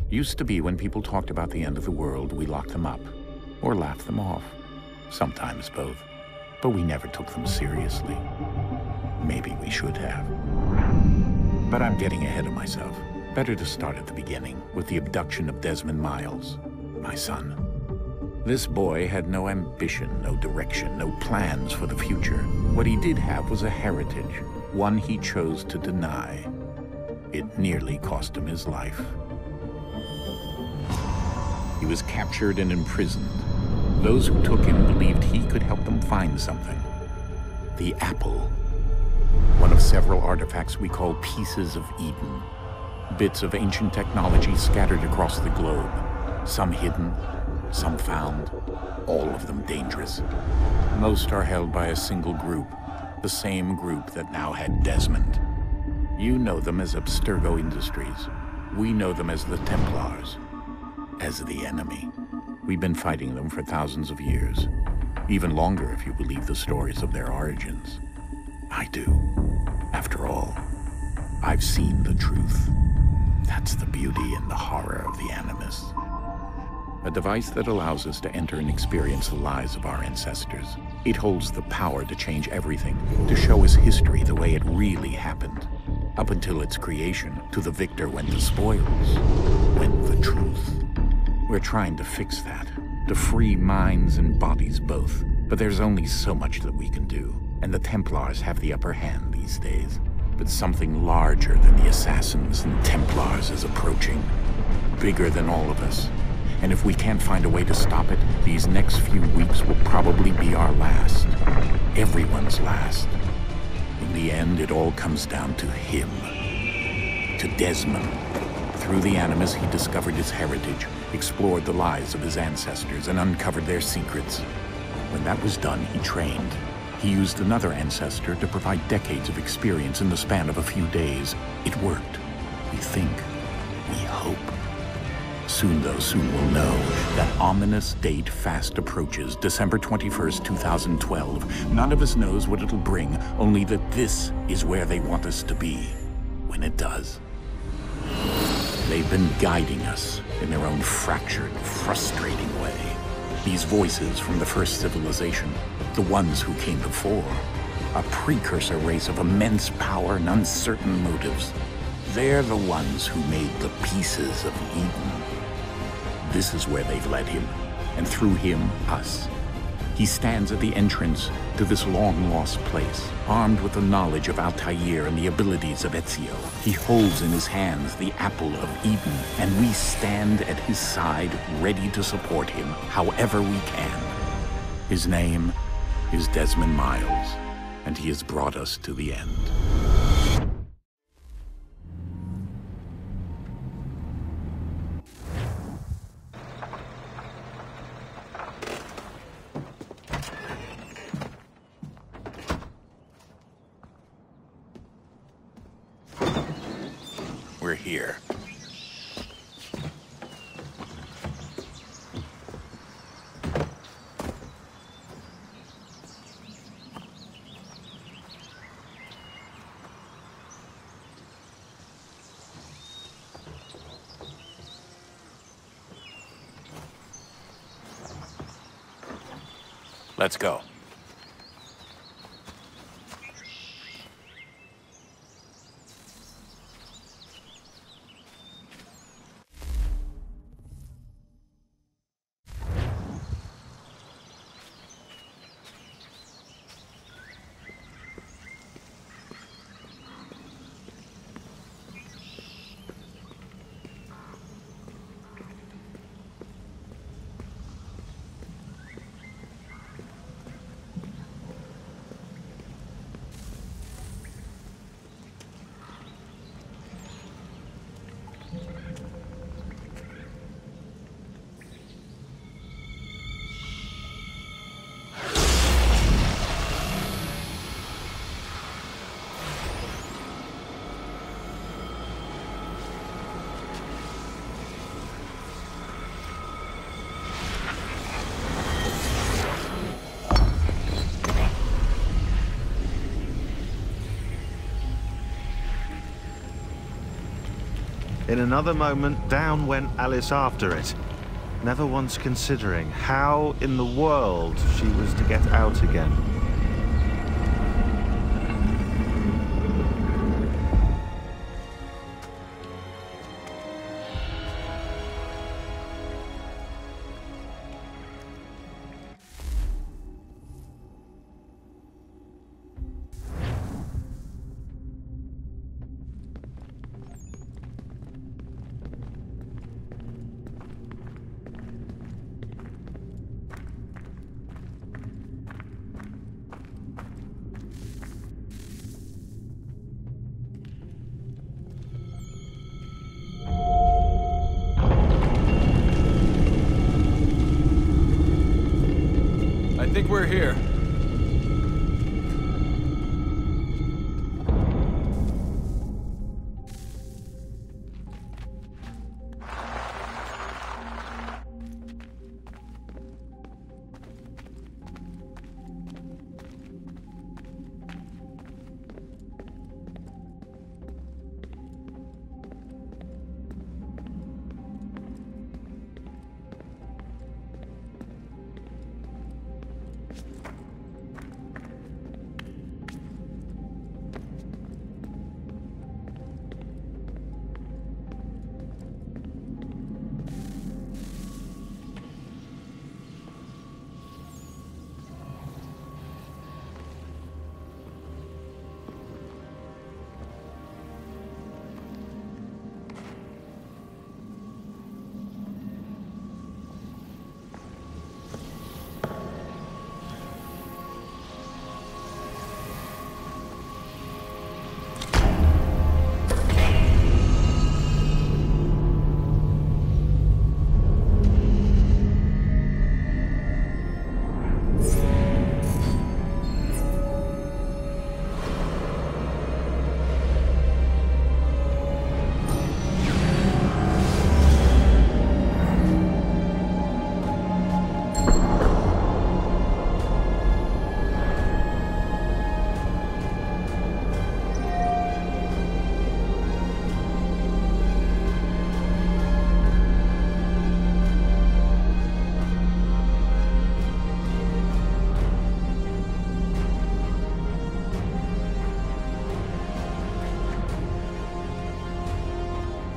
Used to be when people talked about the end of the world, we locked them up, or laughed them off. Sometimes both. But we never took them seriously. Maybe we should have. But I'm getting ahead of myself. Better to start at the beginning, with the abduction of Desmond Miles, my son. This boy had no ambition, no direction, no plans for the future. What he did have was a heritage, one he chose to deny. It nearly cost him his life. He was captured and imprisoned. Those who took him believed he could help them find something. The apple. One of several artifacts we call pieces of Eden. Bits of ancient technology scattered across the globe. Some hidden, some found, all of them dangerous. Most are held by a single group, the same group that now had Desmond. You know them as Abstergo Industries. We know them as the Templars, as the enemy. We've been fighting them for thousands of years, even longer if you believe the stories of their origins. I do. After all, I've seen the truth. That's the beauty and the horror of the Animus. A device that allows us to enter and experience the lives of our ancestors. It holds the power to change everything, to show us history the way it really happened. Up until its creation, to the victor went the spoils, went the truth. We're trying to fix that, to free minds and bodies both. But there's only so much that we can do, and the Templars have the upper hand these days. But something larger than the Assassins and Templars is approaching, bigger than all of us. And if we can't find a way to stop it, these next few weeks will probably be our last. Everyone's last. In the end, it all comes down to him. To Desmond. Through the Animus, he discovered his heritage, explored the lives of his ancestors, and uncovered their secrets. When that was done, he trained. He used another ancestor to provide decades of experience in the span of a few days. It worked. We think. We hope. Soon, though, soon we'll know. That ominous date fast approaches, December 21st, 2012. None of us knows what it'll bring, only that this is where they want us to be, when it does. They've been guiding us in their own fractured, frustrating way. These voices from the first civilization, the ones who came before, a precursor race of immense power and uncertain motives. They're the ones who made the pieces of Eden. This is where they've led him, and through him, us. He stands at the entrance to this long-lost place, armed with the knowledge of Altair and the abilities of Ezio. He holds in his hands the apple of Eden, and we stand at his side, ready to support him however we can. His name is Desmond Miles, and he has brought us to the end. We're here. Let's go. In another moment, down went Alice after it, never once considering how in the world she was to get out again. I think we're here.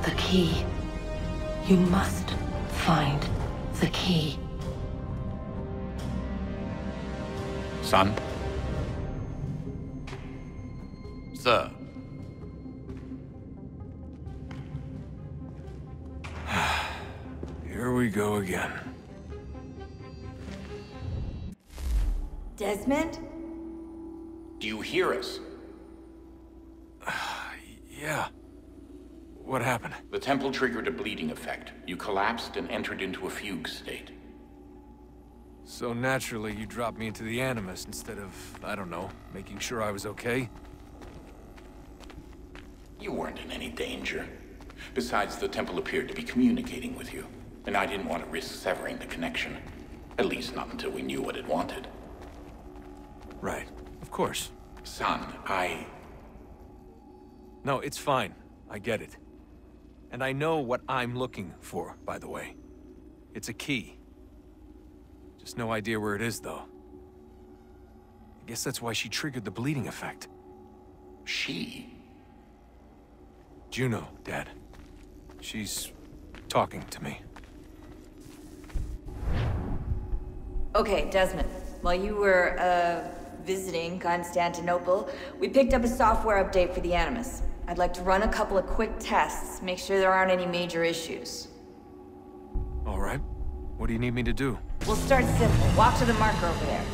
The key. You must find the key. Son? Sir. Here we go again. Desmond? Do you hear us? Yeah. What happened? The temple triggered a bleeding effect. You collapsed and entered into a fugue state. So naturally, you dropped me into the Animus instead of, I don't know, making sure I was okay? You weren't in any danger. Besides, the temple appeared to be communicating with you, and I didn't want to risk severing the connection. At least not until we knew what it wanted. Right. Of course. Son, No, it's fine. I get it. And I know what I'm looking for, by the way. It's a key. Just no idea where it is, though. I guess that's why she triggered the bleeding effect. She? Juno, Dad. She's talking to me. Okay, Desmond. While you were, visiting Constantinople, we picked up a software update for the Animus. I'd like to run a couple of quick tests, make sure there aren't any major issues. All right. What do you need me to do? We'll start simple. Walk to the marker over there.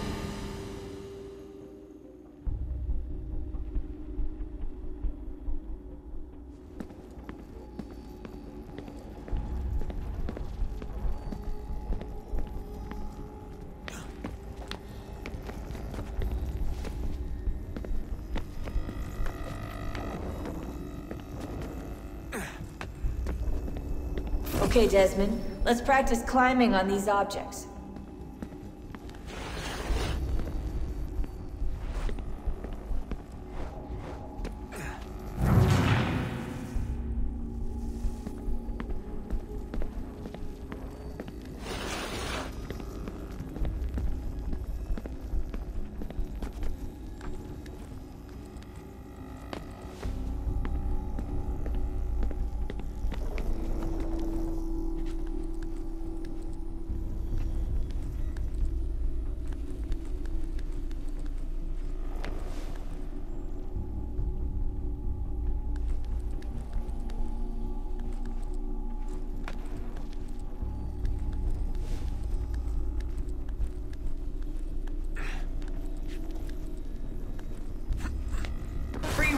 Okay, Desmond. Let's practice climbing on these objects.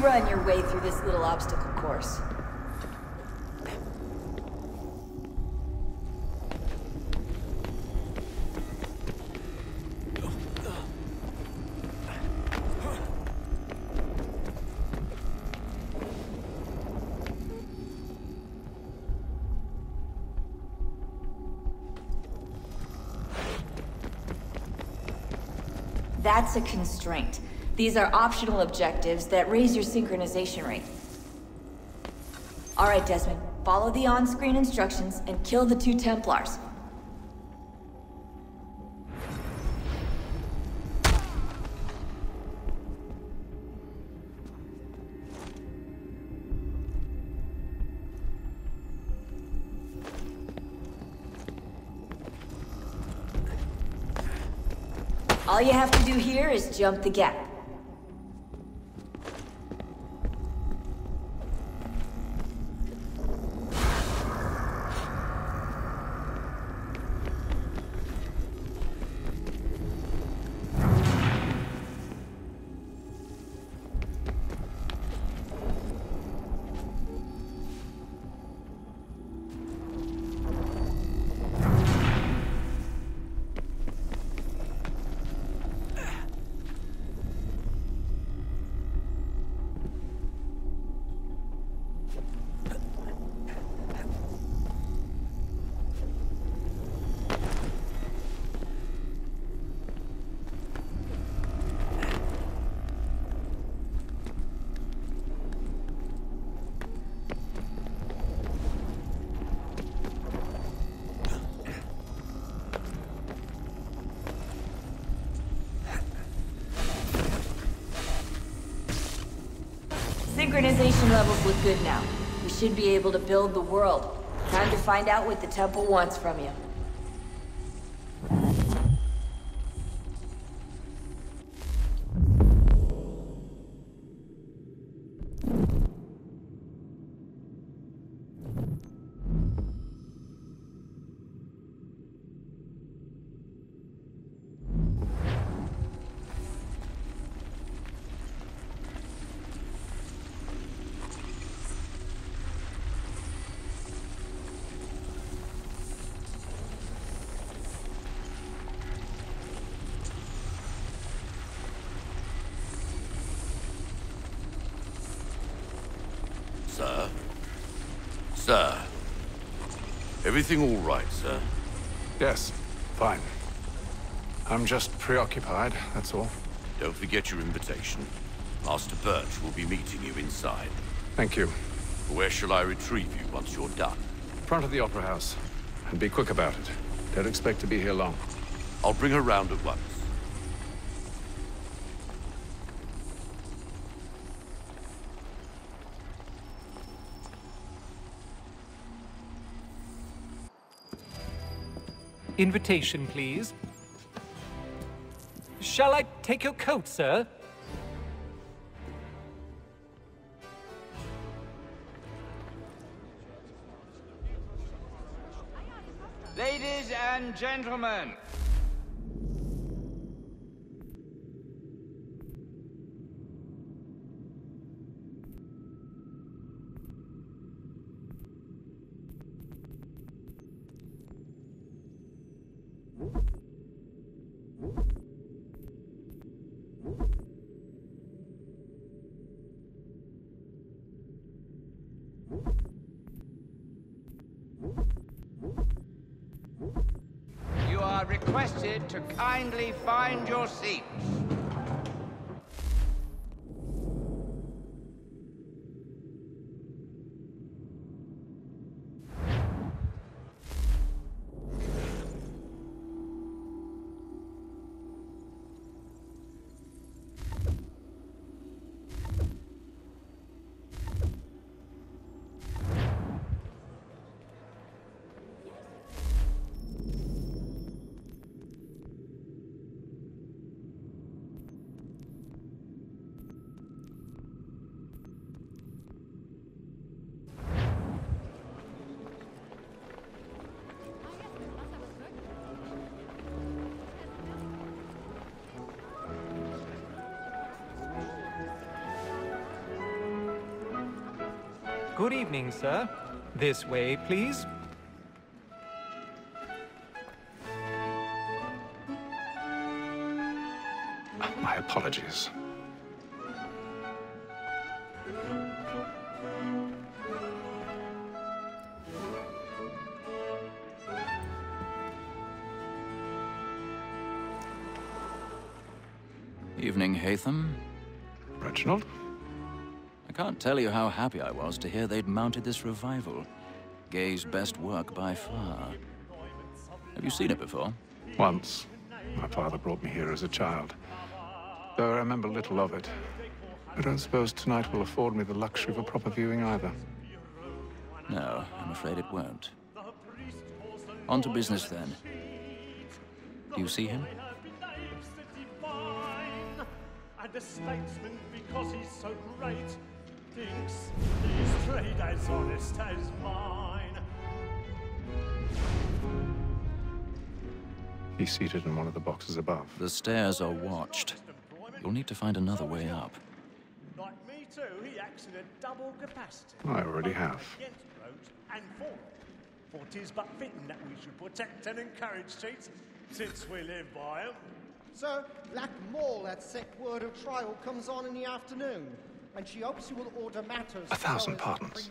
run your way through this little obstacle course. That's a constraint. These are optional objectives that raise your synchronization rate. Alright, Desmond. Follow the on-screen instructions and kill the 2 Templars. All you have to do here is jump the gap. Synchronization levels look good now. We should be able to build the world. Time to find out what the temple wants from you. Sir? Sir? Everything all right, sir? Yes, fine. I'm just preoccupied, that's all. Don't forget your invitation. Master Birch will be meeting you inside. Thank you. Where shall I retrieve you once you're done? Front of the Opera House. And be quick about it. Don't expect to be here long. I'll bring her round at once. Invitation, please. Shall I take your coat, sir? Ladies and gentlemen. You are requested to kindly find your seats. Good evening, sir. This way, please. My apologies. Evening, Haytham. Reginald? I can't tell you how happy I was to hear they'd mounted this revival. Gay's best work by far. Have you seen it before? Once. My father brought me here as a child. Though I remember little of it. I don't suppose tonight will afford me the luxury of a proper viewing either. No, I'm afraid it won't. On to business then. Do you see him? And a statesman, because he's so great, thinks his trade as honest as mine. He's seated in one of the boxes above. The stairs are watched. You'll need to find another way up. Like me too, he acts in a double capacity. I already have. Against roads and for it. For 'tis but fitting that we should protect and encourage cheats, since we live by 'em. Sir, Black Mall at set word of trial comes on in the afternoon, and she hopes you will order matters. 1,000 pardons.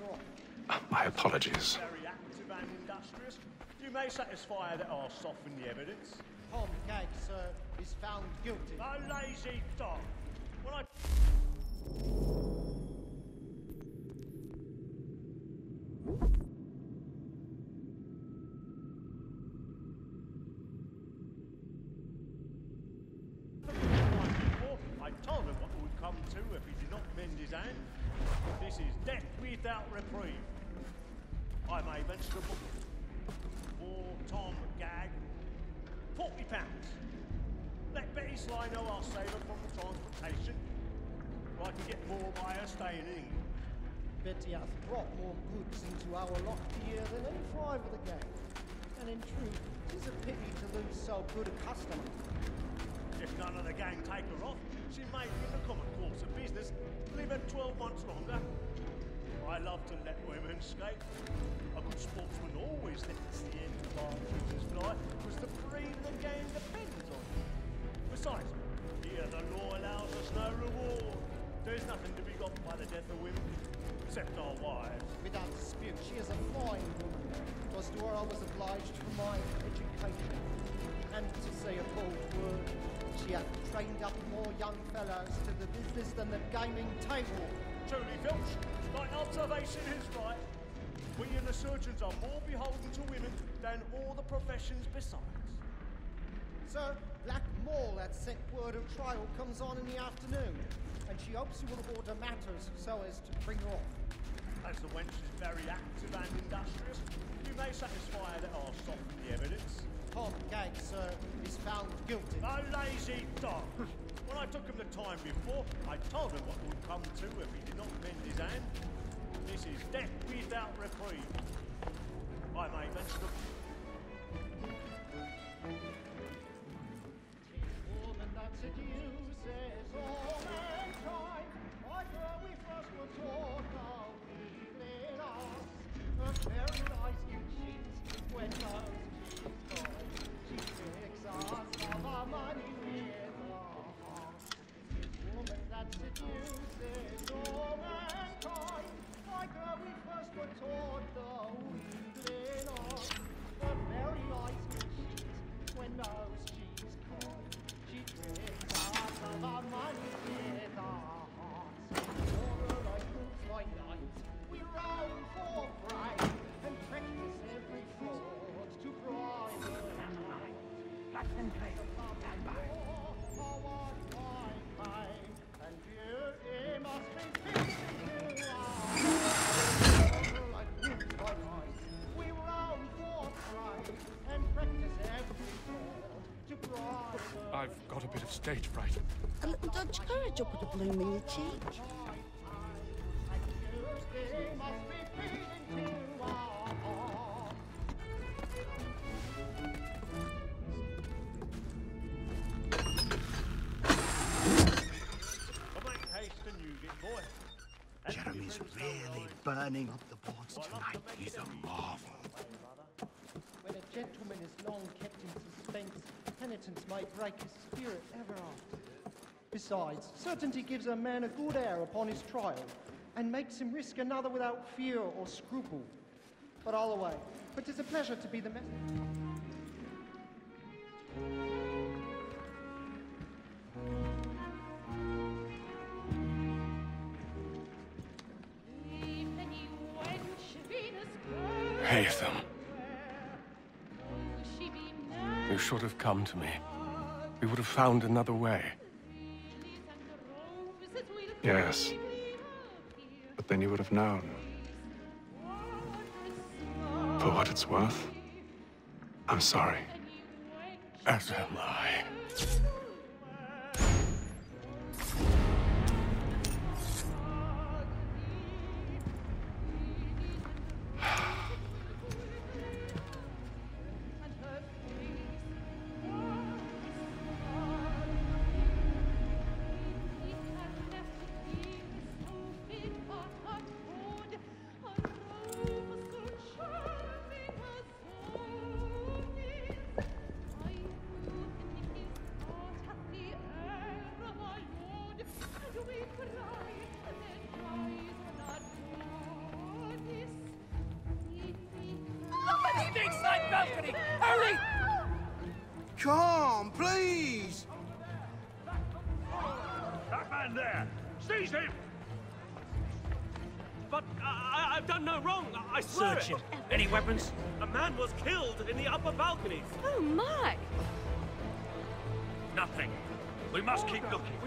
My apologies. Very active and industrious. You may satisfy that I'll soften the evidence. Tom Gag, sir, is found guilty. A lazy dog. When I... I told him what would come to if he did not mend his hand. This is death without reprieve. I may venture to book it. For Tom Gag, £40. Let Betty Sly know I'll save her from the transportation. Or I can get more by her staying in England. Betty hath brought more goods into our lot here than any five of the gang. And in truth, 'tis a pity to lose so good a customer. If none of the gang take her off, she may, in the common course of business, live her 12 months longer. I love to let women skate. A good sportsman always lets the end of our futures fly, because the breed of the game depends on it. Besides, here the law allows us no reward. There's nothing to be got by the death of women, except our wives. Without dispute, she is a fine woman. Because to her I was obliged for my education. And to say a bold word, she hath trained up more young fellows to the business than the gaming table. Truly, Filch, thy observation is right. We and the surgeons are more beholden to women than all the professions besides. Sir, Black Mall at set word of trial comes on in the afternoon, and she hopes you will order matters so as to bring her off. As the wench is very active and industrious, you may satisfy that I'll soften the evidence. Tom Gag, sir, is found guilty. A lazy dog. When I took him the time before, I told him what would come to if he did not mend his hand. This is death without reprieve. I may venture to... Woman that seduces all mankind, like her we first were taught how evil in us. Her very eyes you cheat when those cheats call. She tricks us of our money with her heart. Woman that seduces all mankind, like her we first were taught how evil in us. Her very eyes you cheat when those cheats call. She tricks us of our money with our hearts. For her like moves by night, we roam for pride and practice every fraud to bribe her. Concentrate, stand by. Our fine mind and beauty must be pleasing to us. For her like moves by night, we roam for pride and practice every fraud to bribe her. I've got a bit of stage fright. A little Dutch courage will put a bloom in your cheek. But make haste and use it, boy. Jeremy's really burning up the boards tonight. He's a marvel. When a gentleman is long kept in suspense, penitence might break his spirit ever after. Besides, certainty gives a man a good air upon his trial, and makes him risk another without fear or scruple. But all away. But 'tis a pleasure to be the messenger. Haytham. You should have come to me. We would have found another way. Yes. But then you would have known. For what it's worth, I'm sorry. As am I. Balcony! Hurry! Come, please! That man there! Seize him! But I've done no wrong, I swear Search it. him. Any weapons? A man was killed in the upper balconies. Oh, my! Nothing. We must keep looking.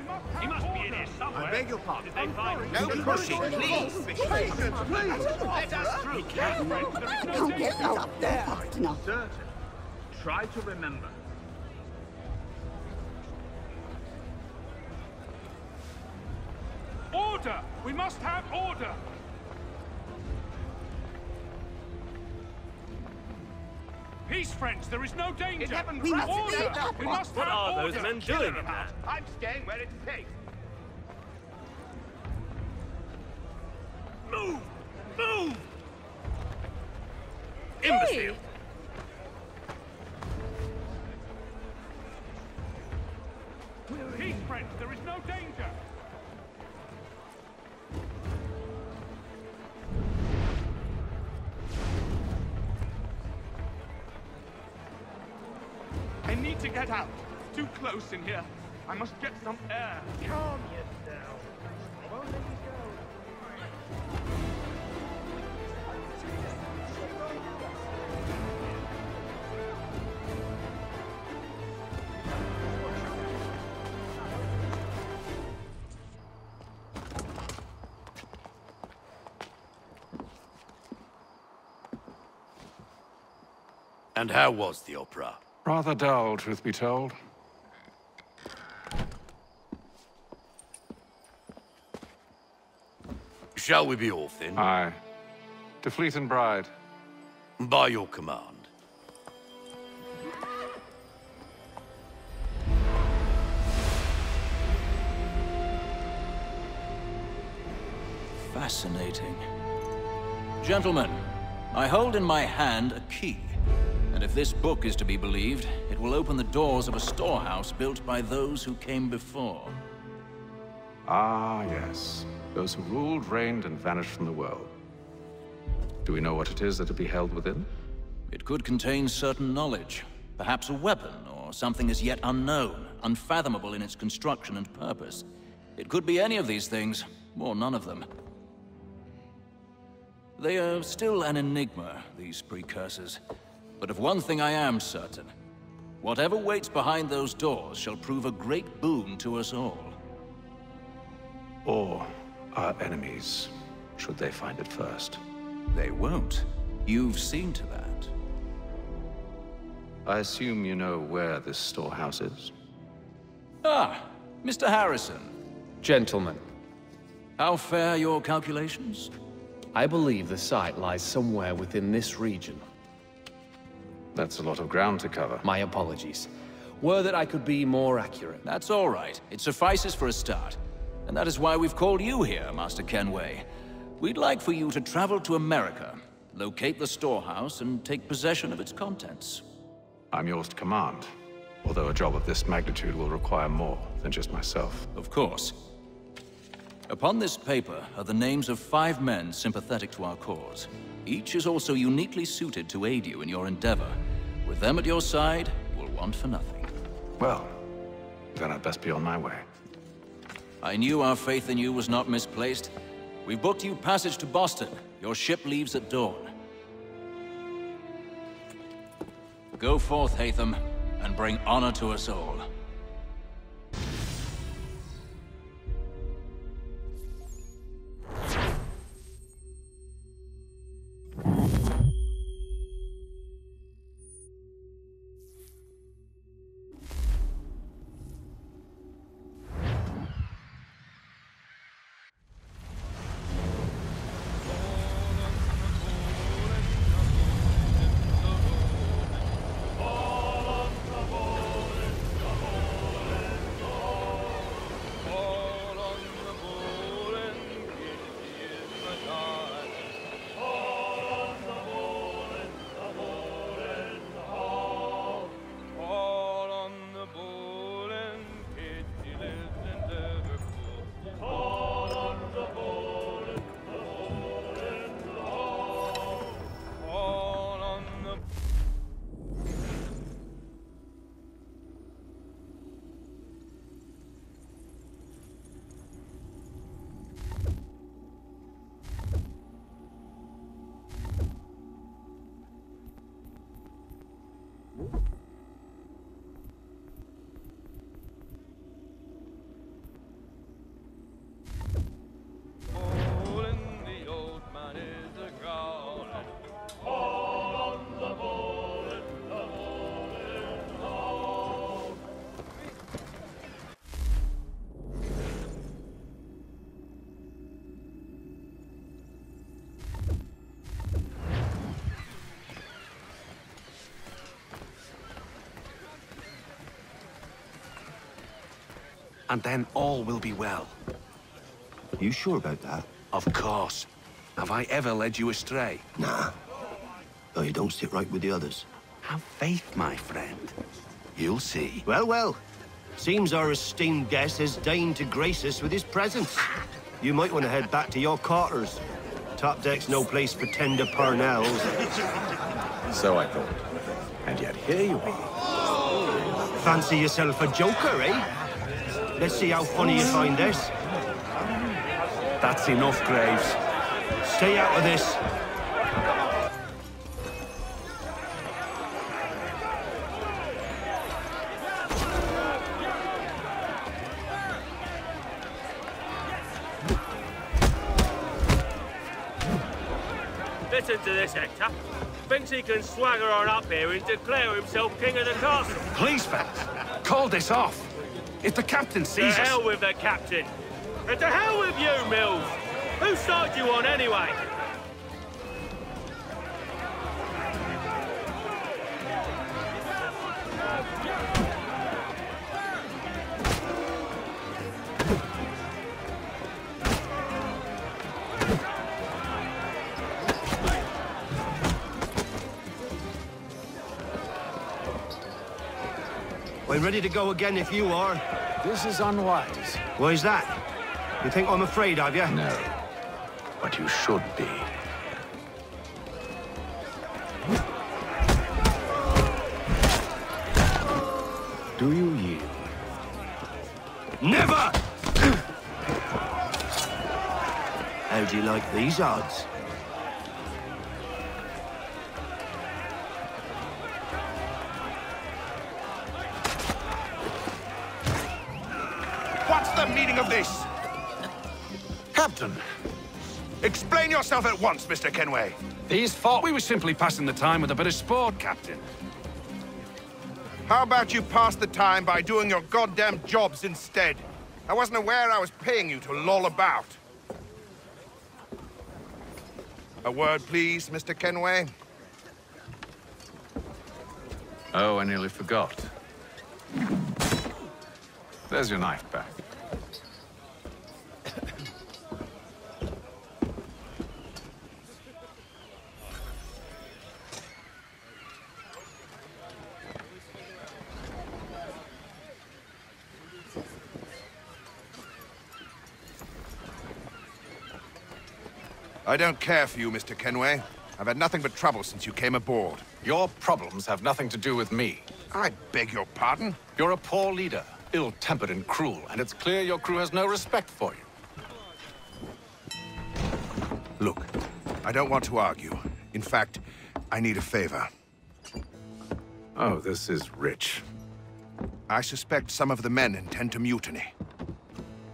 He must be in here somewhere. I beg your pardon. Did they find him? No pushing, please. Please. Let us through. I can't get up there fast enough. Certain. Try to remember. Order! We must have order! Peace, friends. There is no danger. We must order. stay up. We must What have are order. those men doing in there? I'm staying where it's safe. Move! Move! Imbecile! Peace, friends. There is no danger. I need to get out. It's too close in here. I must get some air. Calm yourself. I won't let you go. And how was the opera? Rather dull, truth be told. Shall we be off then? Aye. To Fleet and Bride. By your command. Fascinating. Gentlemen, I hold in my hand a key. And if this book is to be believed, it will open the doors of a storehouse built by those who came before. Ah, yes. Those who ruled, reigned, and vanished from the world. Do we know what it is that will be held within? It could contain certain knowledge. Perhaps a weapon, or something as yet unknown, unfathomable in its construction and purpose. It could be any of these things, or none of them. They are still an enigma, these precursors. But of one thing I am certain. Whatever waits behind those doors shall prove a great boon to us all. Or our enemies, should they find it first. They won't. You've seen to that. I assume you know where this storehouse is? Ah, Mr. Harrison. Gentlemen. How fare your calculations? I believe the site lies somewhere within this region. That's a lot of ground to cover. My apologies. Were that I could be more accurate. That's all right. It suffices for a start. And that is why we've called you here, Master Kenway. We'd like for you to travel to America, locate the storehouse, and take possession of its contents. I'm yours to command, although a job of this magnitude will require more than just myself. Of course. Upon this paper are the names of 5 men sympathetic to our cause. Each is also uniquely suited to aid you in your endeavor. With them at your side, you will want for nothing. Well, then I'd best be on my way. I knew our faith in you was not misplaced. We've booked you passage to Boston. Your ship leaves at dawn. Go forth, Haytham, and bring honor to us all. And then all will be well. You sure about that? Of course. Have I ever led you astray? Nah. Though you don't sit right with the others. Have faith, my friend. You'll see. Well, well. Seems our esteemed guest has deigned to grace us with his presence. You might want to head back to your quarters. Top deck's no place for tender Parnells. So I thought. And yet here you are. Fancy yourself a joker, eh? Let's see how funny you find this. That's enough, Graves. Stay out of this. Listen to this, Hector. Thinks he can swagger on up here and declare himself king of the castle. Please, fellas, call this off. If the captain sees us... To hell with the captain. And to hell with you, Mills. Whose side you on, anyway? We're ready to go again if you are. This is unwise. Why is that? You think I'm afraid of you? No. But you should be. Do you yield? Never! How do you like these odds? What's the meaning of this? Captain, explain yourself at once, Mr. Kenway. These thought we were simply passing the time with a bit of sport, Captain. How about you pass the time by doing your goddamn jobs instead? I wasn't aware I was paying you to loll about. A word, please, Mr. Kenway. Oh, I nearly forgot. There's your knife back. I don't care for you, Mr. Kenway. I've had nothing but trouble since you came aboard. Your problems have nothing to do with me. I beg your pardon? You're a poor leader, ill-tempered and cruel, and it's clear your crew has no respect for you. Look, I don't want to argue. In fact, I need a favor. Oh, this is rich. I suspect some of the men intend to mutiny.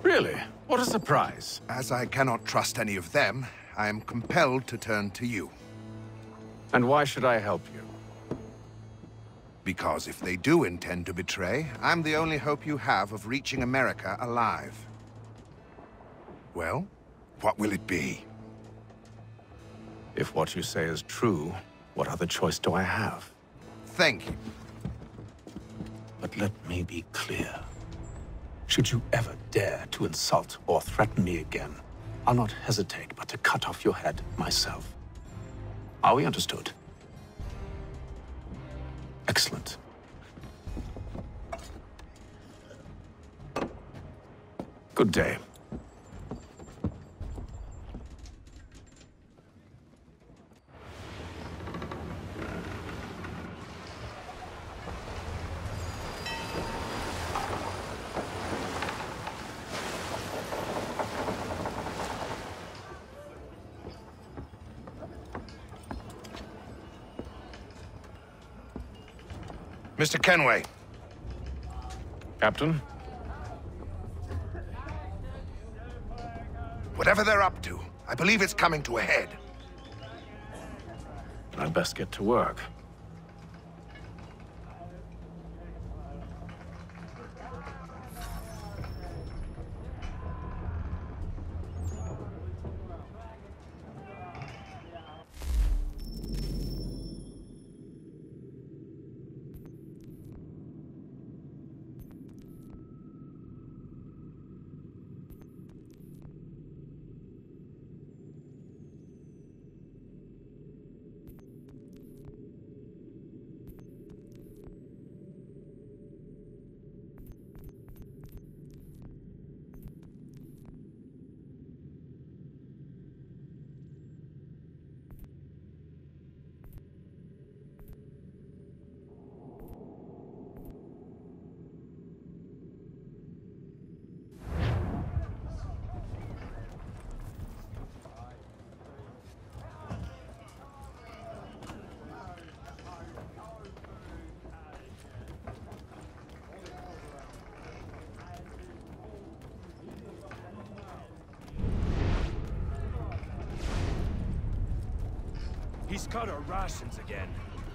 Really? What a surprise. As I cannot trust any of them, I am compelled to turn to you. And why should I help you? Because if they do intend to betray, I'm the only hope you have of reaching America alive. Well, what will it be? If what you say is true, what other choice do I have? Thank you. But let me be clear. Should you ever dare to insult or threaten me again, I'll not hesitate but to cut off your head myself. Are we understood? Excellent. Good day. Mr. Kenway. Captain? Whatever they're up to, I believe it's coming to a head. I'd best get to work. He's cut our rations again.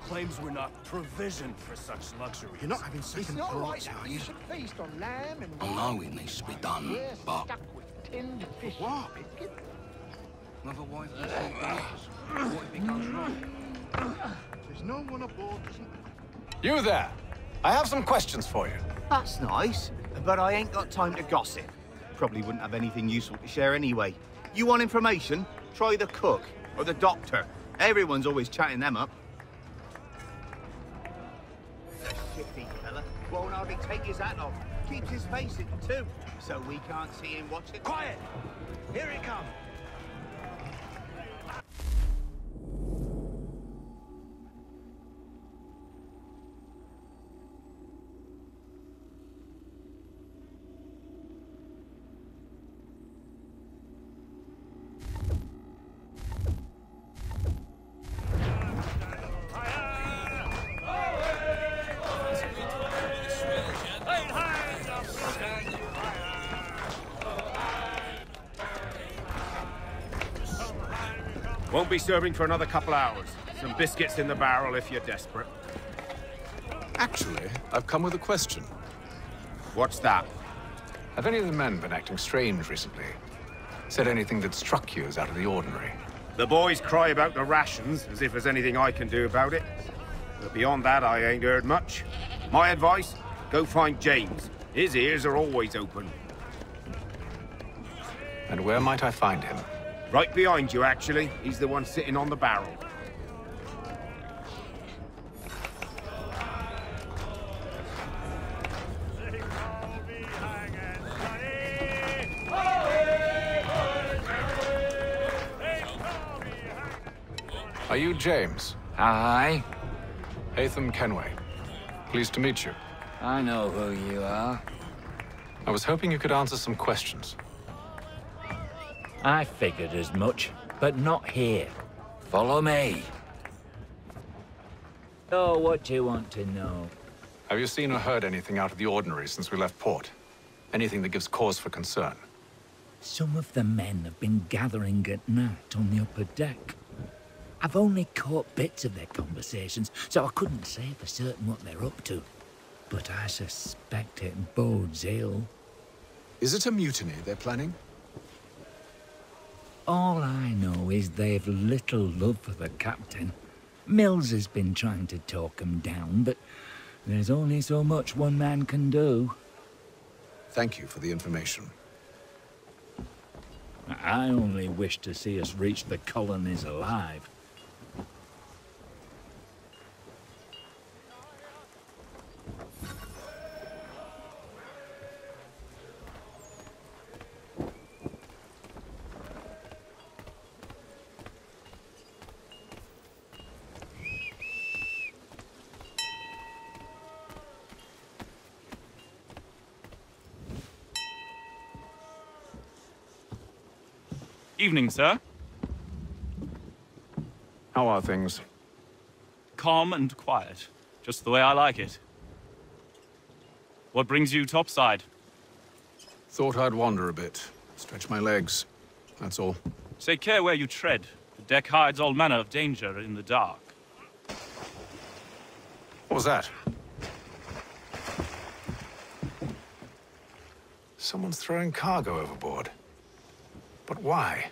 Claims we're not provisioned for such luxuries. You're not having second thoughts, are you? should feast on lamb and I know it needs to be done, but... stuck with tinned fish What? and biscuit. Mother, wife, and two daughters. What if it goes wrong? There's no one aboard, doesn't You there! I have some questions for you. That's nice, but I ain't got time to gossip. Probably wouldn't have anything useful to share anyway. You want information? Try the cook or the doctor. Everyone's always chatting them up. Shifty fella. Won't hardly take his hat off. Keeps his face in too, so we can't see him watching. Quiet! Here he comes! Won't be serving for another couple hours. Some biscuits in the barrel if you're desperate. Actually, I've come with a question. What's that? Have any of the men been acting strange recently? Said anything that struck you as out of the ordinary? The boys cry about the rations, as if there's anything I can do about it. But beyond that, I ain't heard much. My advice, go find James. His ears are always open. And where might I find him? Right behind you, actually. He's the one sitting on the barrel. Are you James? Aye. Haytham Kenway. Pleased to meet you. I know who you are. I was hoping you could answer some questions. I figured as much, but not here. Follow me. So, what do you want to know? Have you seen or heard anything out of the ordinary since we left port? Anything that gives cause for concern? Some of the men have been gathering at night on the upper deck. I've only caught bits of their conversations, so I couldn't say for certain what they're up to. But I suspect it bodes ill. Is it a mutiny they're planning? All I know is they've little love for the captain. Mills has been trying to talk him down, but there's only so much one man can do. Thank you for the information. I only wish to see us reach the colonies alive. Evening, sir. How are things? Calm and quiet. Just the way I like it. What brings you topside? Thought I'd wander a bit. Stretch my legs. That's all. Take care where you tread. The deck hides all manner of danger in the dark. What was that? Someone's throwing cargo overboard. But why?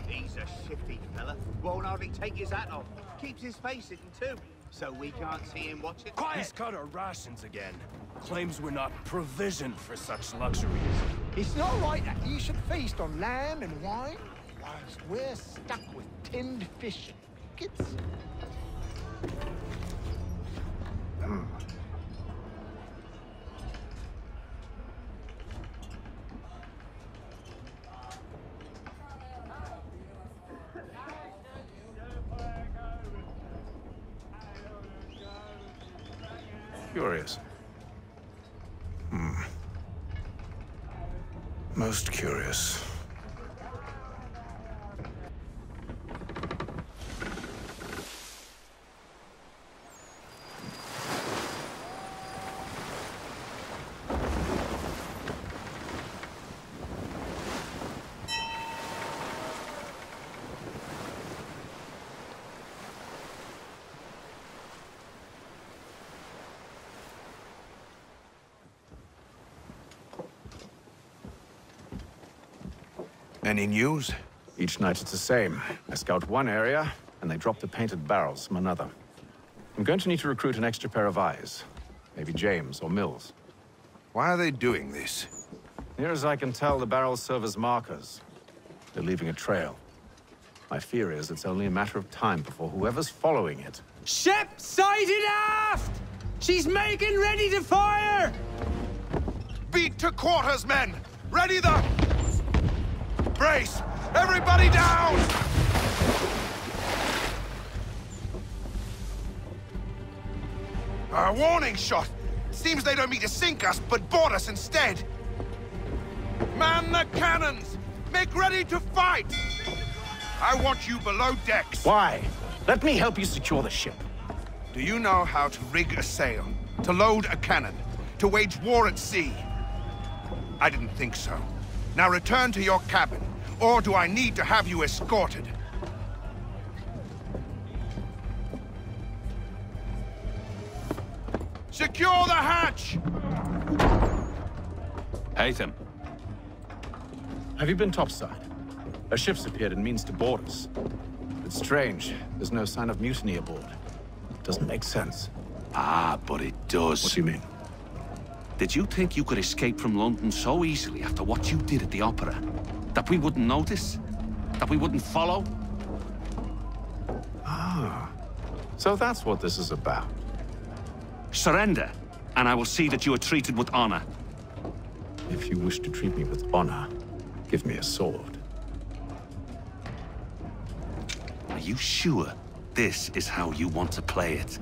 He's a shifty fella. Won't hardly take his hat off. Keeps his face hidden too, so we can't see him watching. Quiet! He's cut our rations again. Claims we're not provisioned for such luxuries. It's not right that you should feast on lamb and wine, whilst we're stuck with tinned fish and biscuits. Curious. Most curious. Any news? Each night it's the same. I scout one area, and they drop the painted barrels from another. I'm going to need to recruit an extra pair of eyes. Maybe James or Mills. Why are they doing this? Near as I can tell, the barrels serve as markers. They're leaving a trail. My fear is it's only a matter of time before whoever's following it... Ship sighted aft! She's making ready to fire! Beat to quarters, men! Ready the... Brace! Everybody down! A warning shot! Seems they don't mean to sink us, but board us instead! Man the cannons! Make ready to fight! I want you below decks. Why? Let me help you secure the ship. Do you know how to rig a sail? To load a cannon? To wage war at sea? I didn't think so. Now return to your cabin, or do I need to have you escorted? Secure the hatch! Haytham. Have you been topside? A ship's appeared and means to board us. It's strange. There's no sign of mutiny aboard. Doesn't make sense. Ah, but it does. What do you mean? Did you think you could escape from London so easily after what you did at the Opera? That we wouldn't notice? That we wouldn't follow? Ah. So that's what this is about. Surrender, and I will see that you are treated with honor. If you wish to treat me with honor, give me a sword. Are you sure this is how you want to play it?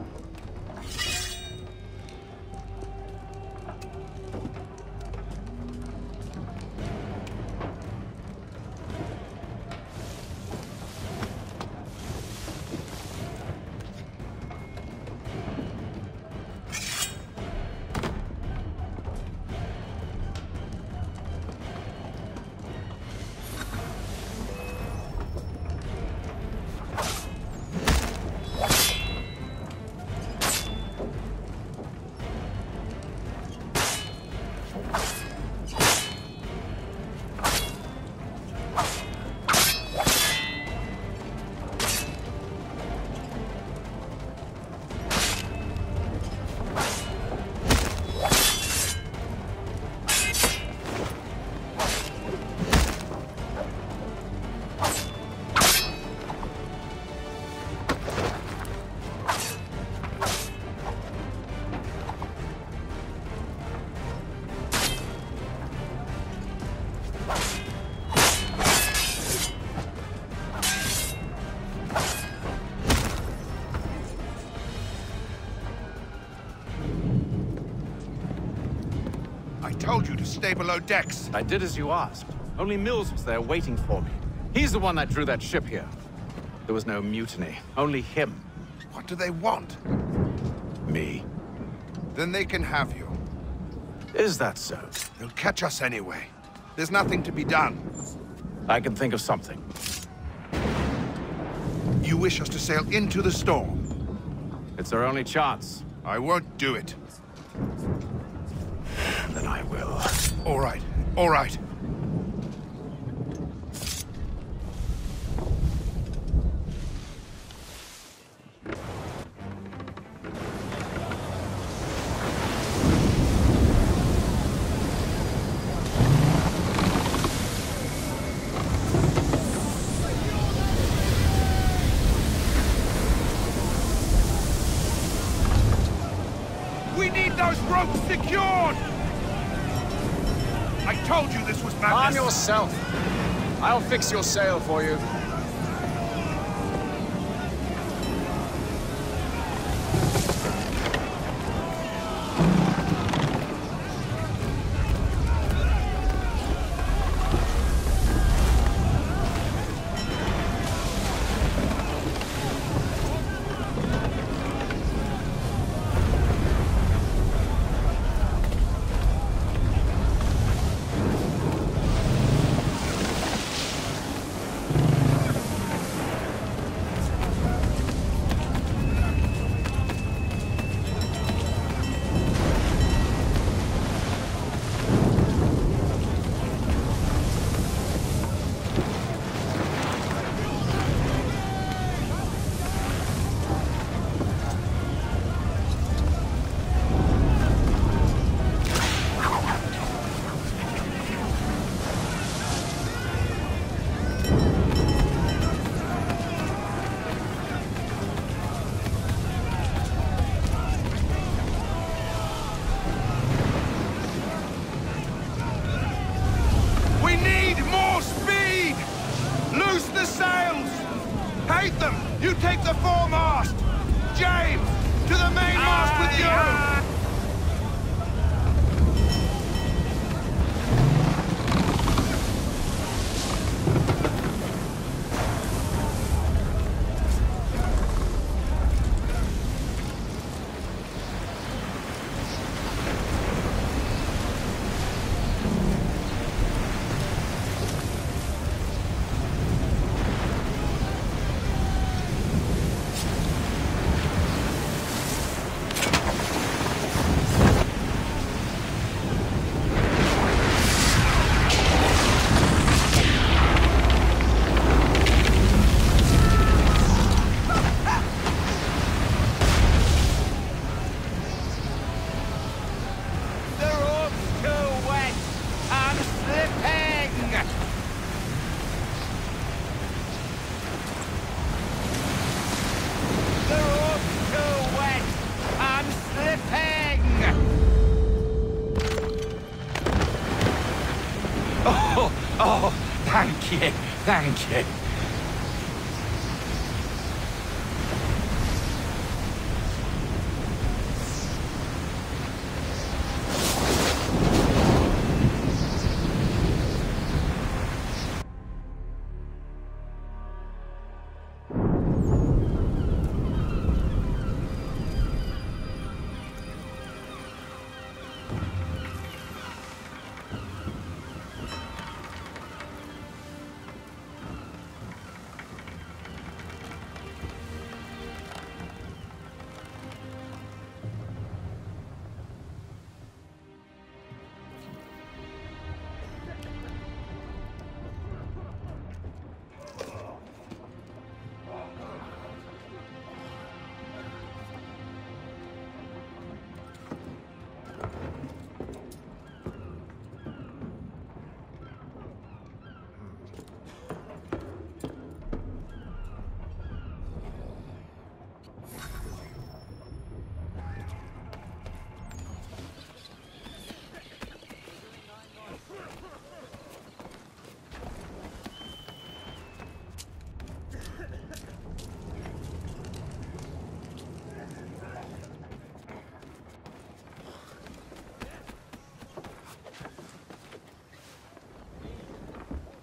I told you to stay below decks. I did as you asked. Only Mills was there waiting for me. He's the one that drew that ship here. There was no mutiny, only him. What do they want? Me. Then they can have you. Is that so? They'll catch us anyway. There's nothing to be done. I can think of something. You wish us to sail into the storm? It's our only chance. I won't do it. Then I will. All right, all right. We need those ropes secured! I told you this was madness! Arm yourself! I'll fix your sail for you. We need more speed! Loose the sails! Hate them! You take the foremast! James, to the mainmast with you! Thank you.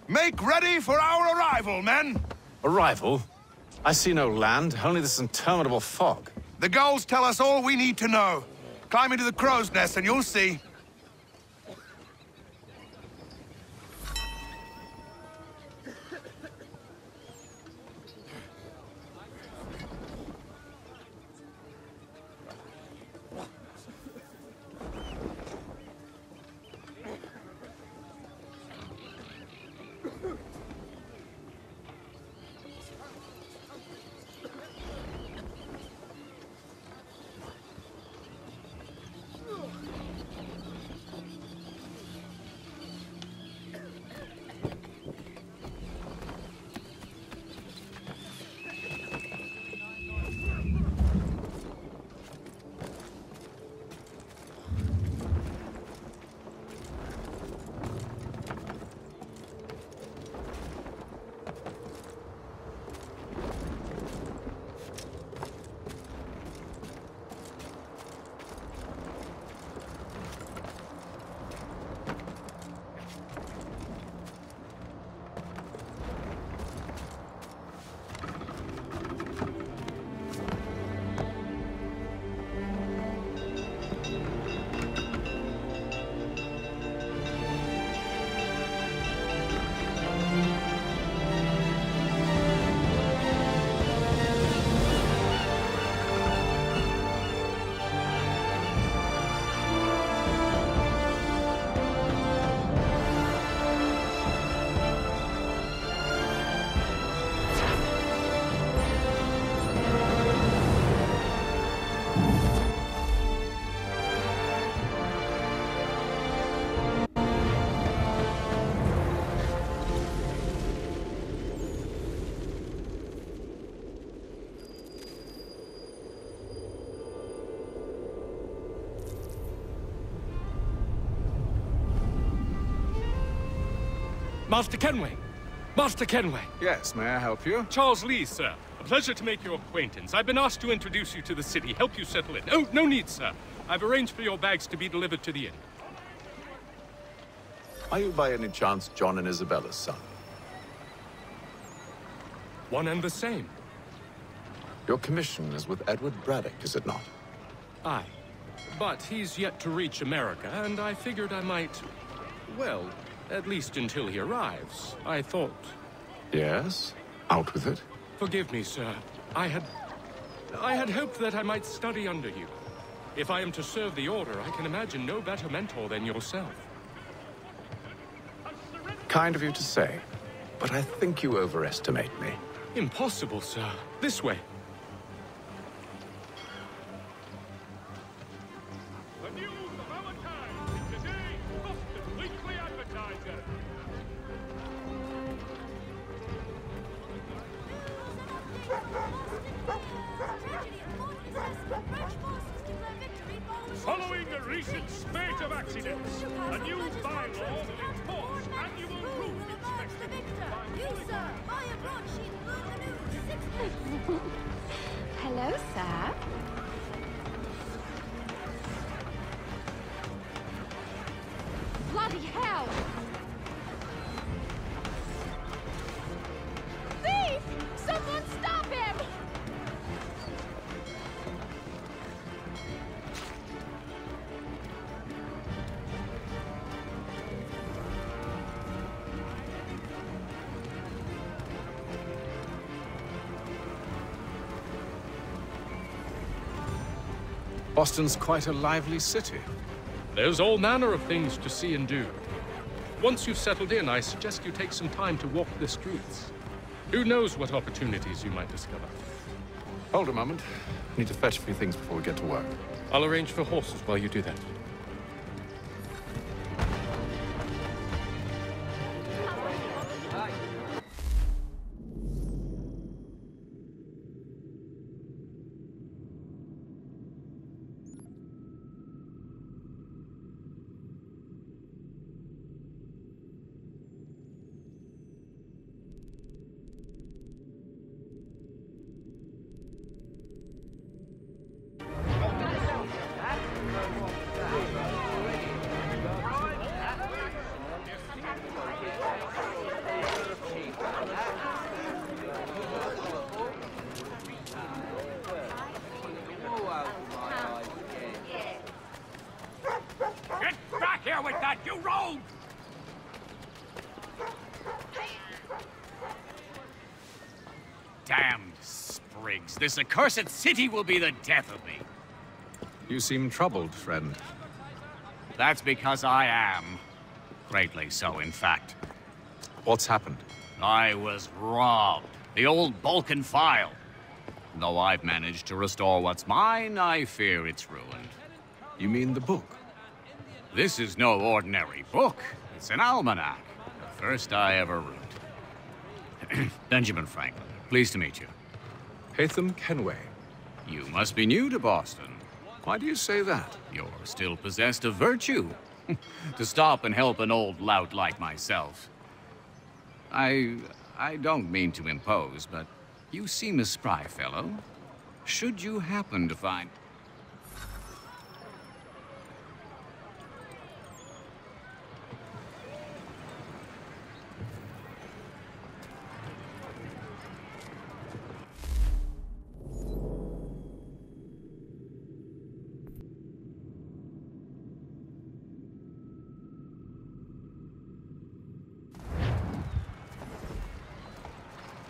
Make ready for our arrival, men! Arrival? I see no land, only this interminable fog. The gulls tell us all we need to know. Climb into the crow's nest and you'll see. Master Kenway! Master Kenway! Yes, may I help you? Charles Lee, sir. A pleasure to make your acquaintance. I've been asked to introduce you to the city, help you settle in. Oh, no need, sir. I've arranged for your bags to be delivered to the inn. Are you by any chance John and Isabella's son? One and the same. Your commission is with Edward Braddock, is it not? Aye. But he's yet to reach America, and I figured I might... well, at least until he arrives. I thought... Yes? Out with it? Forgive me, sir. I had hoped that I might study under you. If I am to serve the Order, I can imagine no better mentor than yourself. Kind of you to say, but I think you overestimate me. Impossible, sir. This way. The news of our time today, Boston Weekly Advertiser. Following a recent spate of accidents, a new bylaw will enforce annual roof inspection. Hello, sir. Bloody hell! Thief! Someone stop him! Boston's quite a lively city. There's all manner of things to see and do. Once you've settled in, I suggest you take some time to walk the streets. Who knows what opportunities you might discover. Hold a moment. I need to fetch a few things before we get to work. I'll arrange for horses while you do that. Get back here with that, you rogue! Damned sprigs. This accursed city will be the death of me. You seem troubled, friend. That's because I am. Greatly so, in fact. What's happened? I was robbed. The old Balkan file. Though I've managed to restore what's mine, I fear it's ruined. You mean the book? This is no ordinary book. It's an almanac. The first I ever wrote. Benjamin Franklin. Pleased to meet you. Haytham Kenway. You must be new to Boston. Why do you say that? You're still possessed of virtue. To stop and help an old lout like myself. I don't mean to impose, but you seem a spry fellow. Should you happen to find...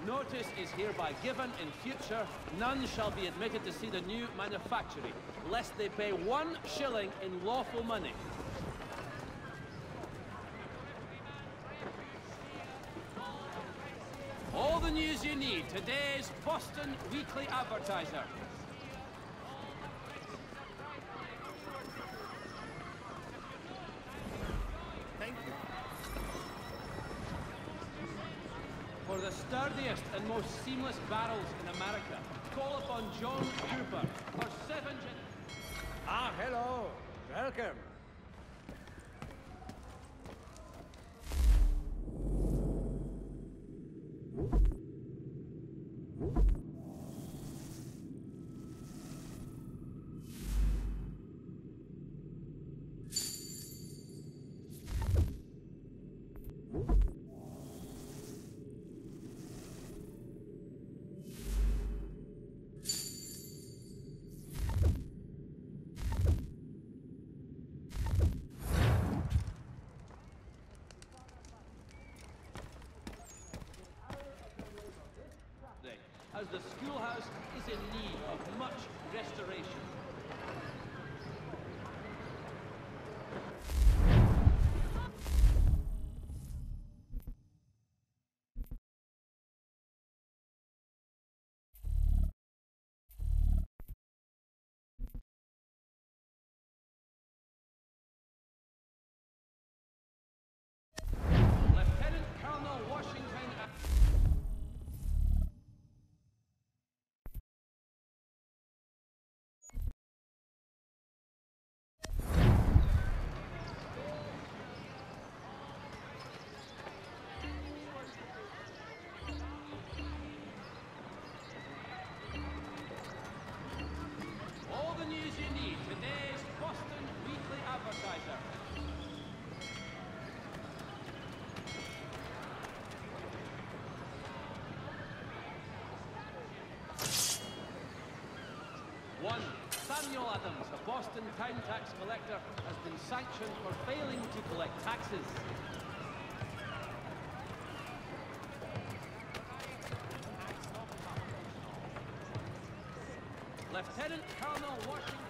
Notice is hereby given in future, none shall be admitted to see the new manufactory, lest they pay 1 shilling in lawful money. All the news you need, today's Boston Weekly Advertiser. For the sturdiest and most seamless barrels in America, call upon John Cooper for 7 Ah, hello. Welcome. as the schoolhouse is in need of much restoration. 1. Samuel Adams, a Boston town tax collector, has been sanctioned for failing to collect taxes. Lieutenant Colonel Washington.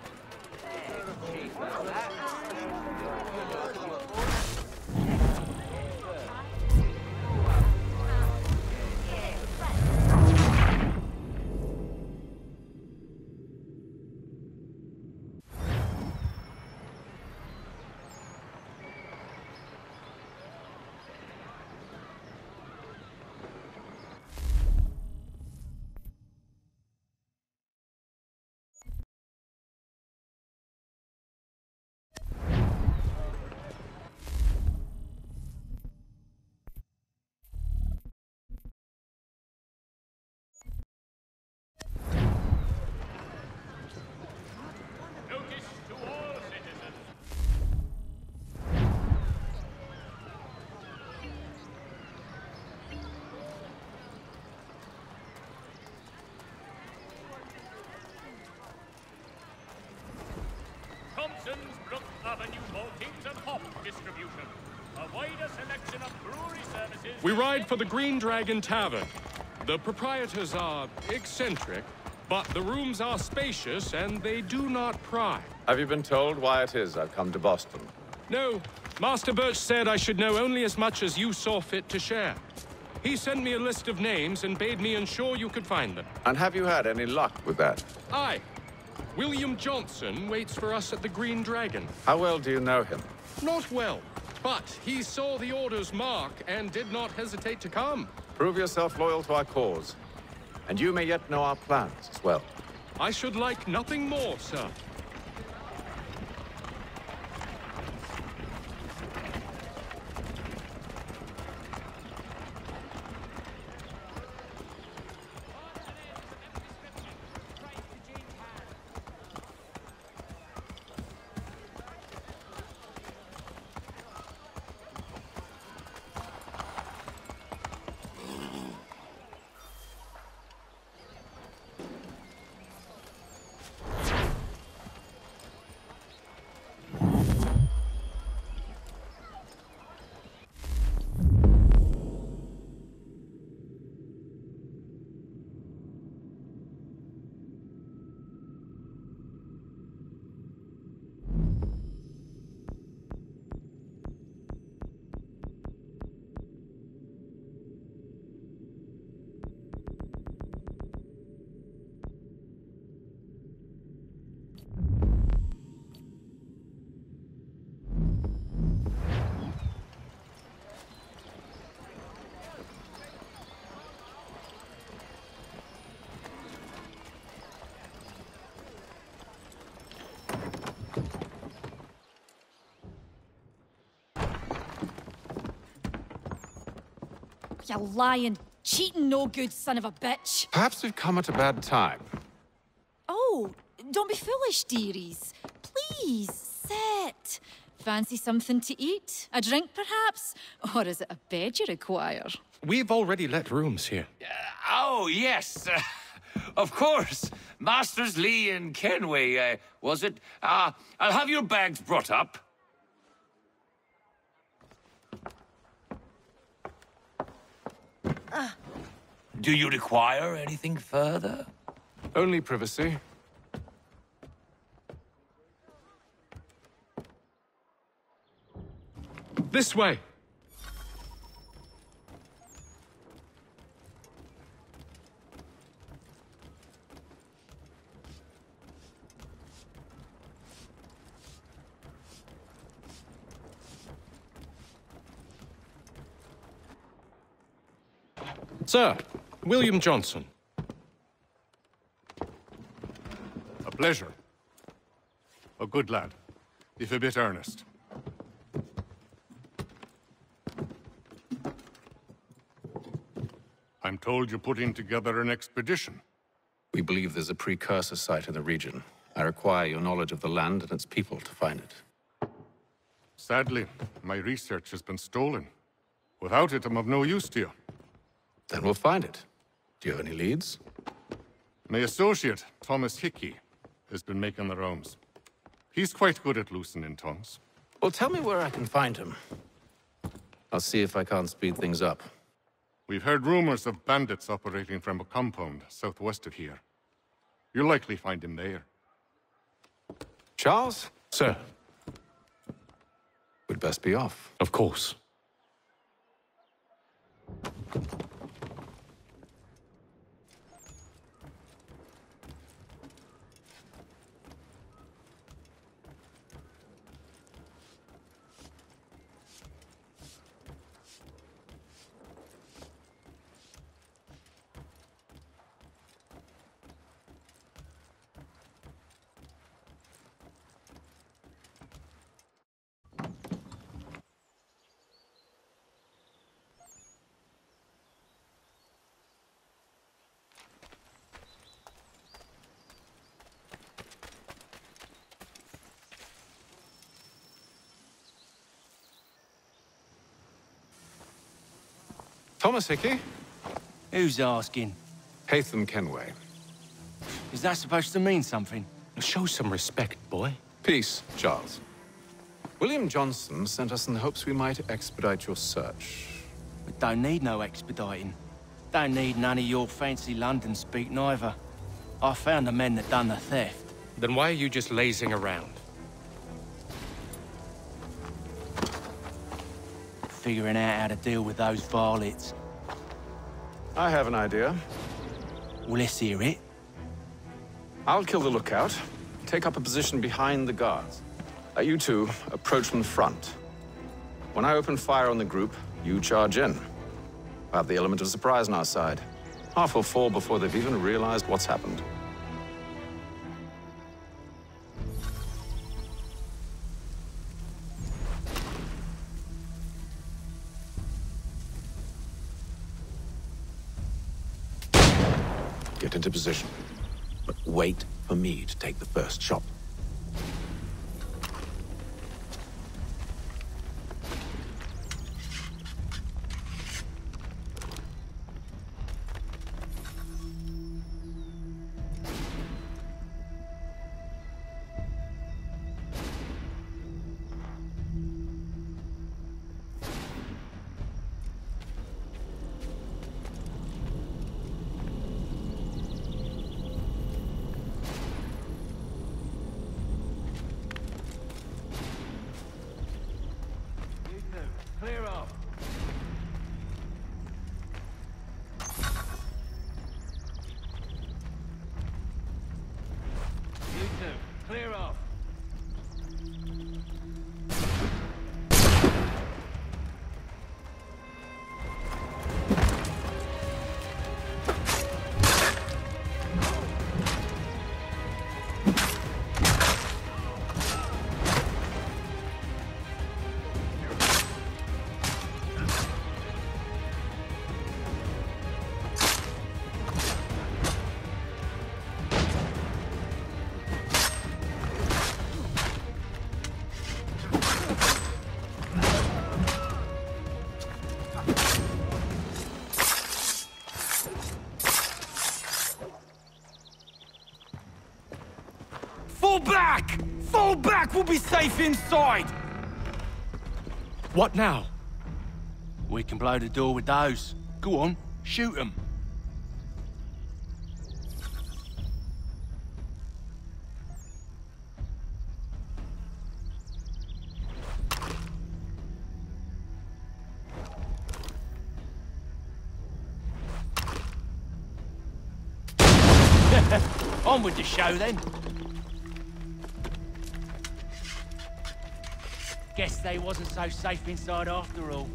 Thompson's Brook Avenue maltings and hop distribution. A wider selection of brewery services... We ride for the Green Dragon Tavern. The proprietors are eccentric, but the rooms are spacious and they do not pry. Have you been told why it is I've come to Boston? No. Master Birch said I should know only as much as you saw fit to share. He sent me a list of names and bade me ensure you could find them. And have you had any luck with that? Aye. William Johnson waits for us at the Green Dragon. How well do you know him? Not well, but he saw the order's mark and did not hesitate to come. Prove yourself loyal to our cause, and you may yet know our plans as well. I should like nothing more, sir. You lying, cheating, no good son of a bitch. Perhaps we've come at a bad time. Oh, don't be foolish, dearies. Please, sit. Fancy something to eat? A drink, perhaps? Or is it a bed you require? We've already let rooms here. Oh, yes. Of course. Masters Lee and Kenway, was it? I'll have your bags brought up. Do you require anything further? Only privacy. This way. Sir, William Johnson. A pleasure. A good lad, if a bit earnest. I'm told you're putting together an expedition. We believe there's a precursor site in the region. I require your knowledge of the land and its people to find it. Sadly, my research has been stolen. Without it, I'm of no use to you. Then we'll find it. Do you have any leads? My associate, Thomas Hickey, has been making the rounds. He's quite good at loosening tongues. Well, tell me where I can find him. I'll see if I can't speed things up. We've heard rumors of bandits operating from a compound southwest of here. You'll likely find him there. Charles? Sir. We'd best be off. Of course. Thomas Hickey? Who's asking? Haytham Kenway. Is that supposed to mean something? Show some respect, boy. Peace, Charles. William Johnson sent us in the hopes we might expedite your search. We don't need no expediting. Don't need none of your fancy London speak neither. I found the men that done the theft. Then why are you just lazing around? Figuring out how to deal with those varlets. I have an idea. Well, let's hear it. I'll kill the lookout, take up a position behind the guards. You two approach from the front. When I open fire on the group, you charge in. I have the element of surprise on our side. Half will fall before they've even realized what's happened. Get into position, but wait for me to take the first shot. Clear off. You two, clear off. Fall back! Fall back! We'll be safe inside! What now? We can blow the door with those. Go on, shoot them. On with the show, then. Guess they wasn't so safe inside after all.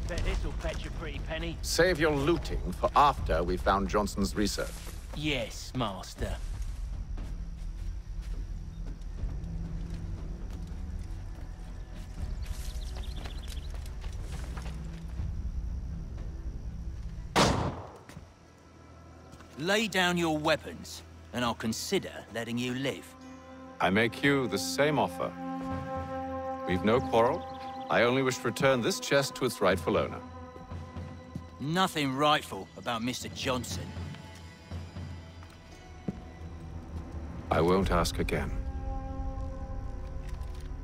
Bet this'll fetch a pretty penny. Save your looting for after we found Johnson's research. Yes, master. Lay down your weapons, and I'll consider letting you live. I make you the same offer. We've no quarrel, I only wish to return this chest to its rightful owner. Nothing rightful about Mr. Johnson. I won't ask again.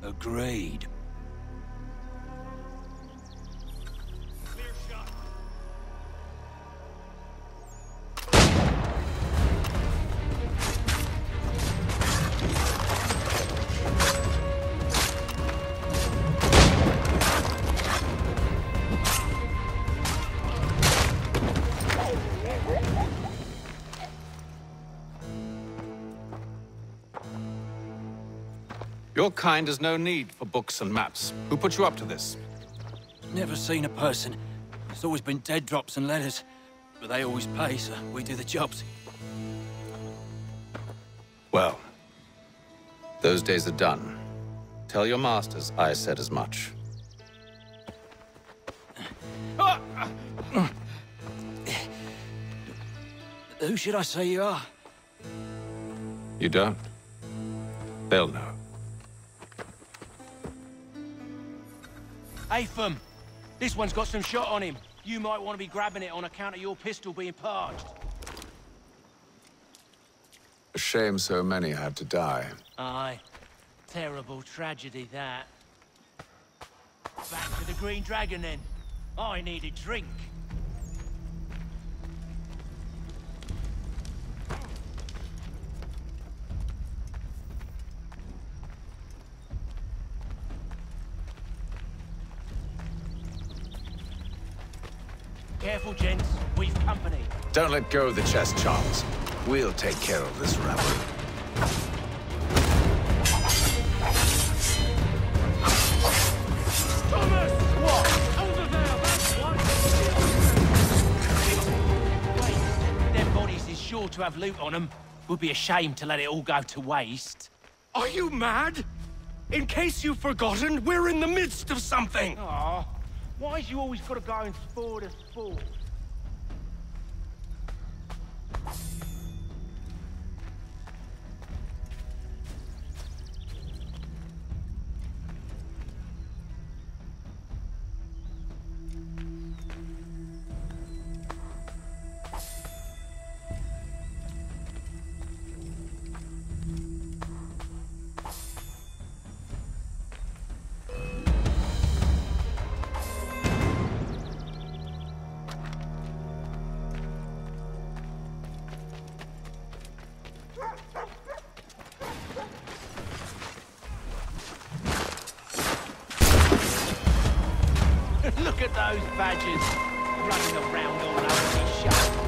Agreed. Your kind has no need for books and maps. Who put you up to this? Never seen a person. It's always been dead drops and letters. But they always pay, so we do the jobs. Well, those days are done. Tell your masters I said as much. Who should I say you are? You don't? They'll know. Atham! This one's got some shot on him. You might want to be grabbing it on account of your pistol being parched. A shame so many had to die. Aye. Terrible tragedy, that. Back to the Green Dragon, then. I need a drink. Careful, gents. We've company. Don't let go of the chest, Charles. We'll take care of this rabble. Thomas! What? Over there! That's one! Wait. Their bodies is sure to have loot on them. Would be a shame to let it all go to waste. Are you mad? In case you've forgotten, we're in the midst of something! Aw. Why's you always got to go and sport us for? Look at those badgers running around all over me shop.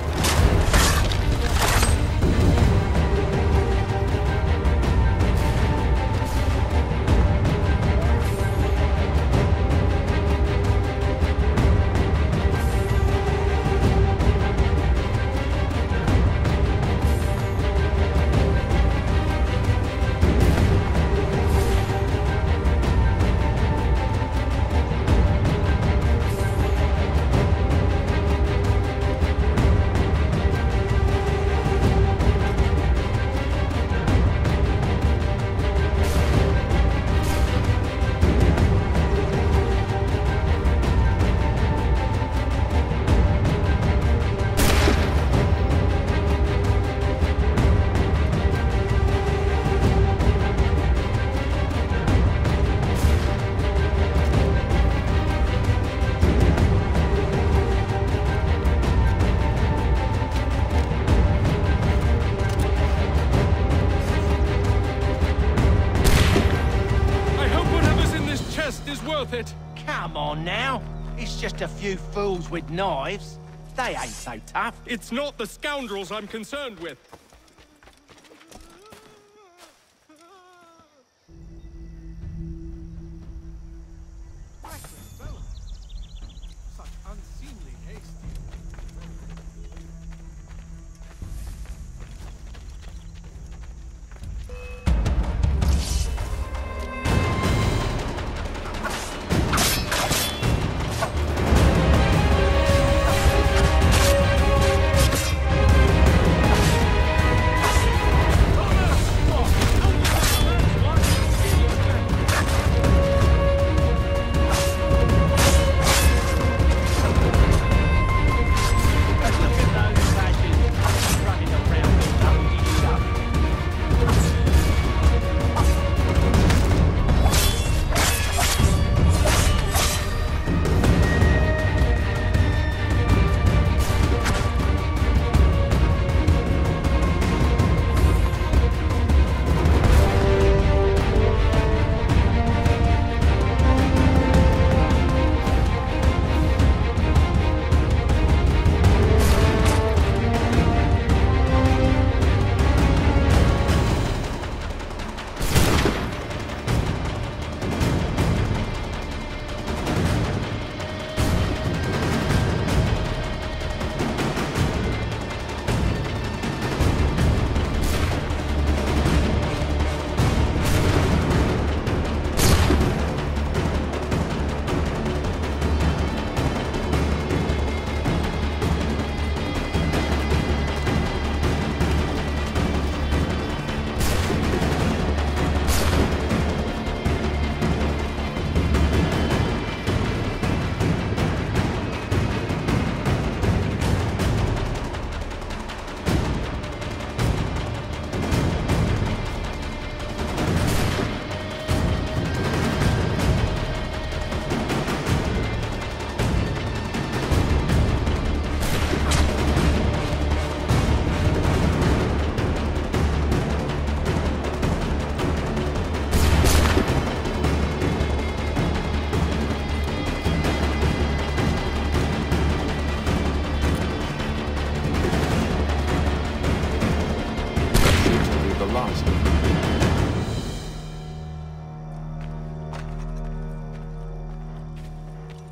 It. Come on now. It's just a few fools with knives. They ain't so tough. It's not the scoundrels I'm concerned with. Such unseemly haste.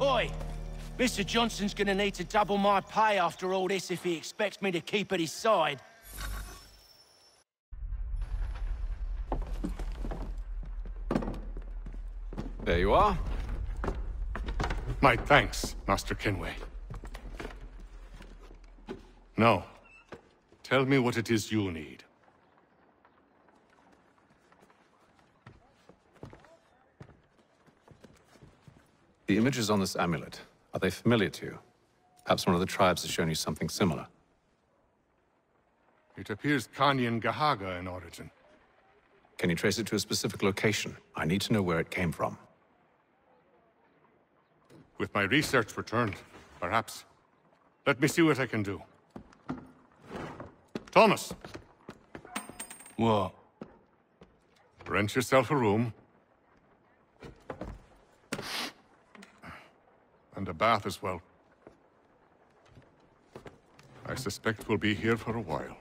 Oi! Mr. Johnson's gonna need to double my pay after all this if he expects me to keep at his side. There you are. My thanks, Master Kenway. Now, tell me what it is you need. The images on this amulet, are they familiar to you? Perhaps one of the tribes has shown you something similar. It appears Kanyan Gahaga in origin. Can you trace it to a specific location? I need to know where it came from. With my research returned, perhaps. Let me see what I can do. Thomas! What? Rent yourself a room. And a bath as well. I suspect we'll be here for a while.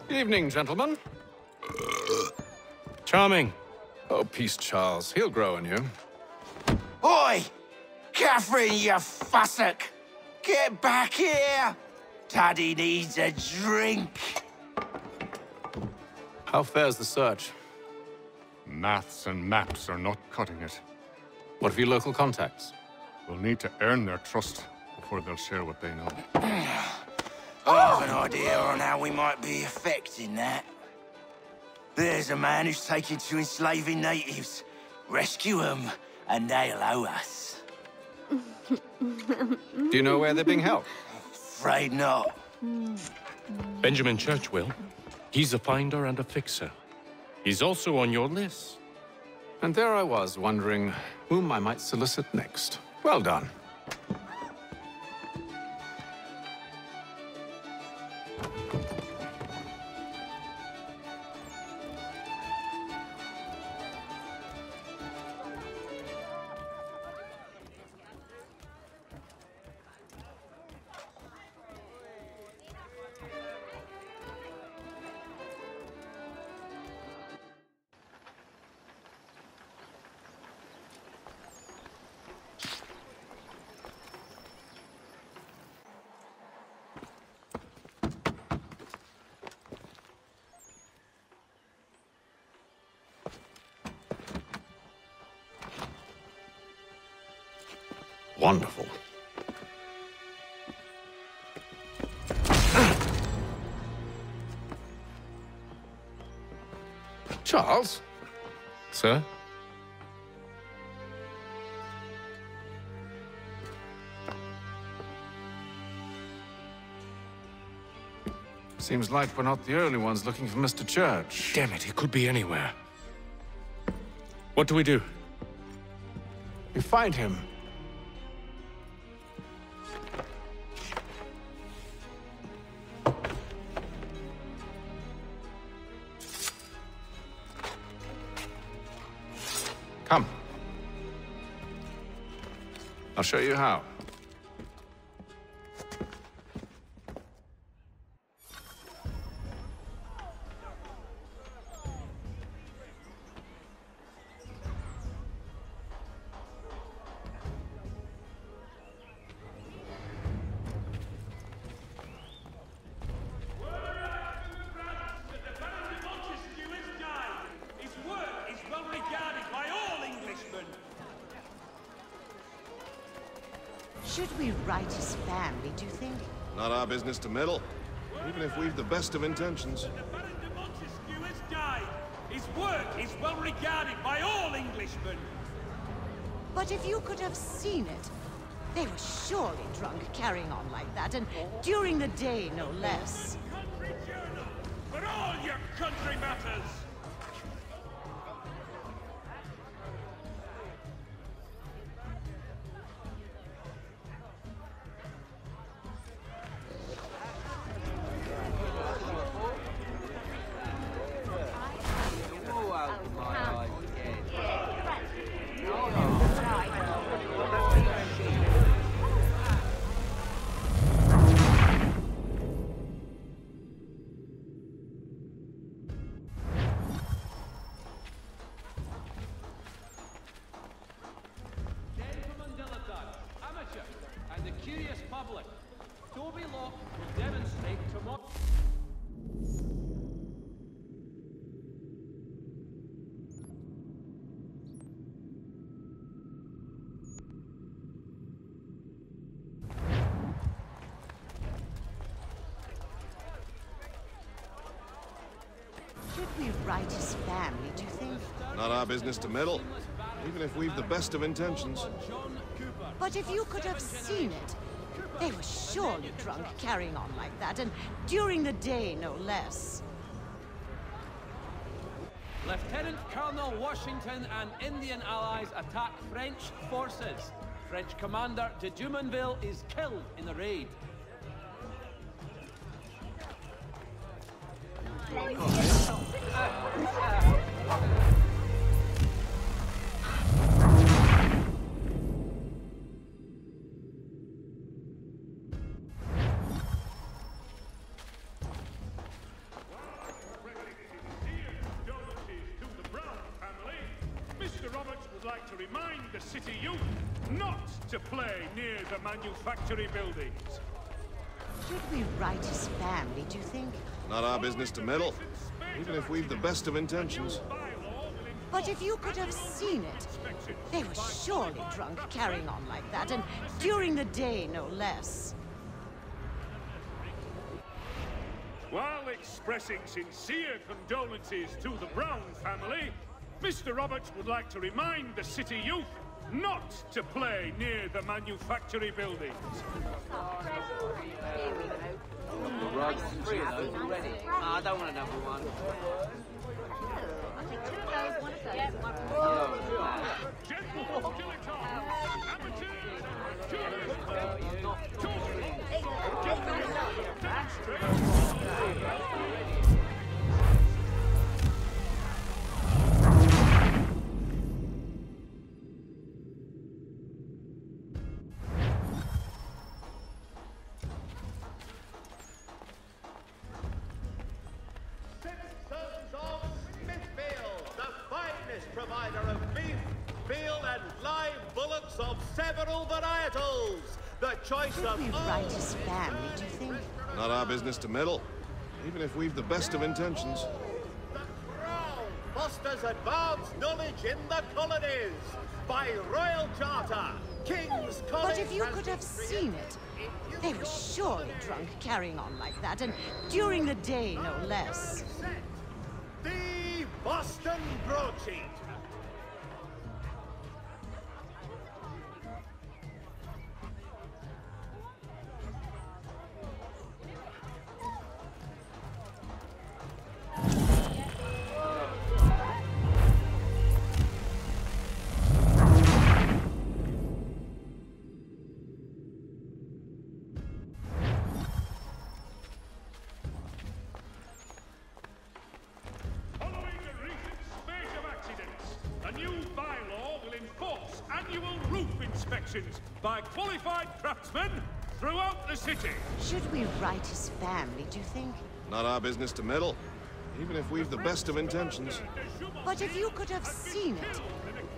Evening, gentlemen. Charming. Oh, peace, Charles. He'll grow on you. Oi! Catherine, you fussock! Get back here! Daddy needs a drink. How fares the search? Maths and maps are not cutting it. What of your local contacts? We'll need to earn their trust before they'll share what they know. I have an idea on how we might be affecting that. There's a man who's taken to enslaving natives. Rescue them, and they'll owe us. Do you know where they're being held? Afraid not. Benjamin Churchwill. He's a finder and a fixer. He's also on your list. And there I was, wondering whom I might solicit next. Well done. Wonderful. Charles? Sir? Seems like we're not the only ones looking for Mr. Church. Damn it, he could be anywhere. What do we do? We find him. Come. I'll show you how. Should we right his family, do you think? Not our business to meddle, even if we've the best of intentions. Baron de Montesquieu has died. His work is well regarded by all Englishmen. But if you could have seen it, they were surely drunk carrying on like that, and during the day, no less. Country journal for all your country matters. Gentlemen dilettantes, amateurs, and the curious public, Toby Locke will demonstrate tomorrow. Should we right his family, do you think? Not our business to meddle, even if we've the best of intentions. But if you could have seen it, they were surely drunk carrying on like that, and during the day, no less. Lieutenant Colonel Washington and Indian allies attack French forces. French commander de Jumonville is killed in the raid. Mr. Roberts would like to remind the city youth not to play near the manufactory buildings. Should we right his family, do you think? Not our business to meddle, even if we've the best of intentions. But if you could have seen it, they were surely drunk carrying on like that, and during the day, no less. While expressing sincere condolences to the Brown family, Mr. Roberts would like to remind the city youth not to play near the manufactory buildings. Right, 3 of those already. I don't want another one. I'll take 2 of those, 1 of those. Gentlemen, dilettantes, amateurs, Citizens of Smithfield, the finest provider of beef, veal, and live bullocks of several varietals. The choice of Should we right his family, do you think? Not our business to meddle, even if we've the best of intentions. Crown fosters advanced knowledge in the colonies. By royal charter, King's College. But if you could have seen it, they were surely drunk carrying on like that, and during the day, no less. The Boston Broadsheet. Following a recent spate of accidents, a new bylaw will enforce annual roof inspections by qualified craftsmen throughout the city. Should we right his family, do you think? Not our business to meddle, even if we've the best of intentions. But if you could have seen it,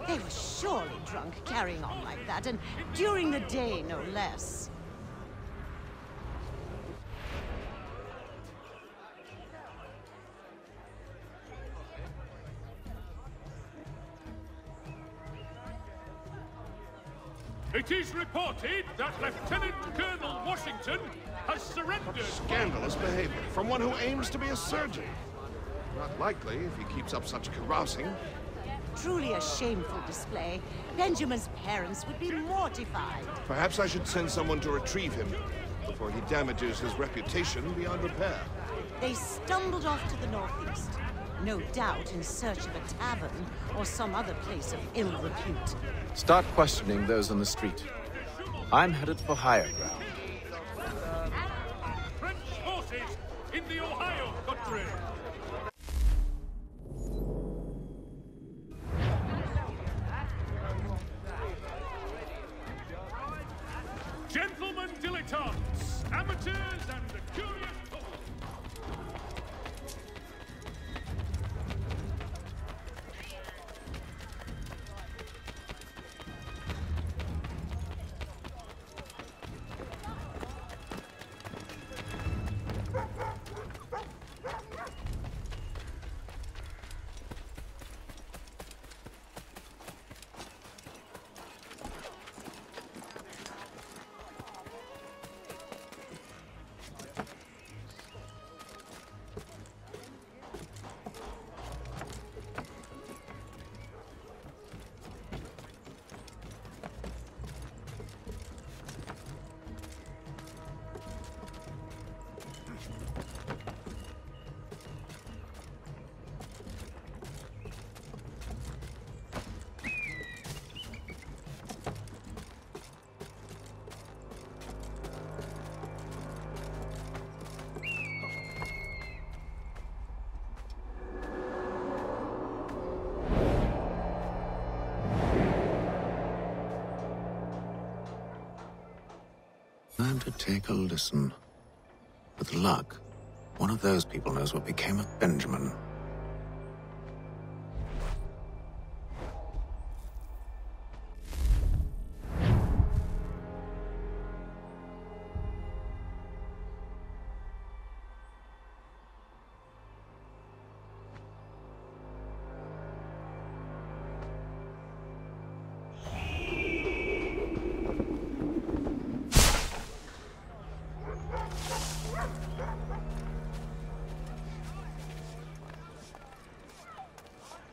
they were surely drunk carrying on like that, and during the day, no less. It is reported that Lieutenant Colonel Washington has surrendered. Scandalous behavior from one who aims to be a surgeon. Not likely if he keeps up such carousing. Truly a shameful display. Benjamin's parents would be mortified. Perhaps I should send someone to retrieve him before he damages his reputation beyond repair. They stumbled off to the northeast, no doubt in search of a tavern or some other place of ill repute. Start questioning those on the street. I'm headed for higher ground. French forces in the Ohio country. Gentlemen dilettantes, amateurs and the curious couple. Time to take a listen. With luck, one of those people knows what became of Benjamin.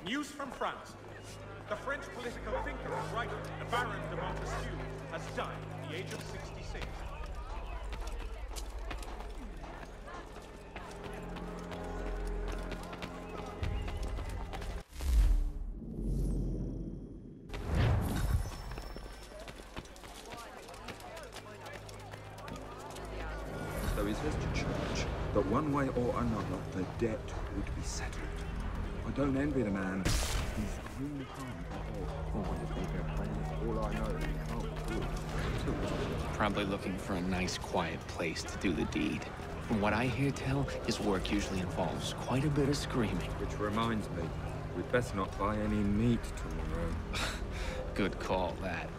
News from France. The French political thinker and writer, the Baron de Montesquieu, has died at the age of 66. So he says to church that one way or another the debt would be settled. I don't envy the man. He's green all I know is Probably looking for a nice, quiet place to do the deed. From what I hear tell, his work usually involves quite a bit of screaming. Which reminds me, we'd best not buy any meat tomorrow. Good call, that.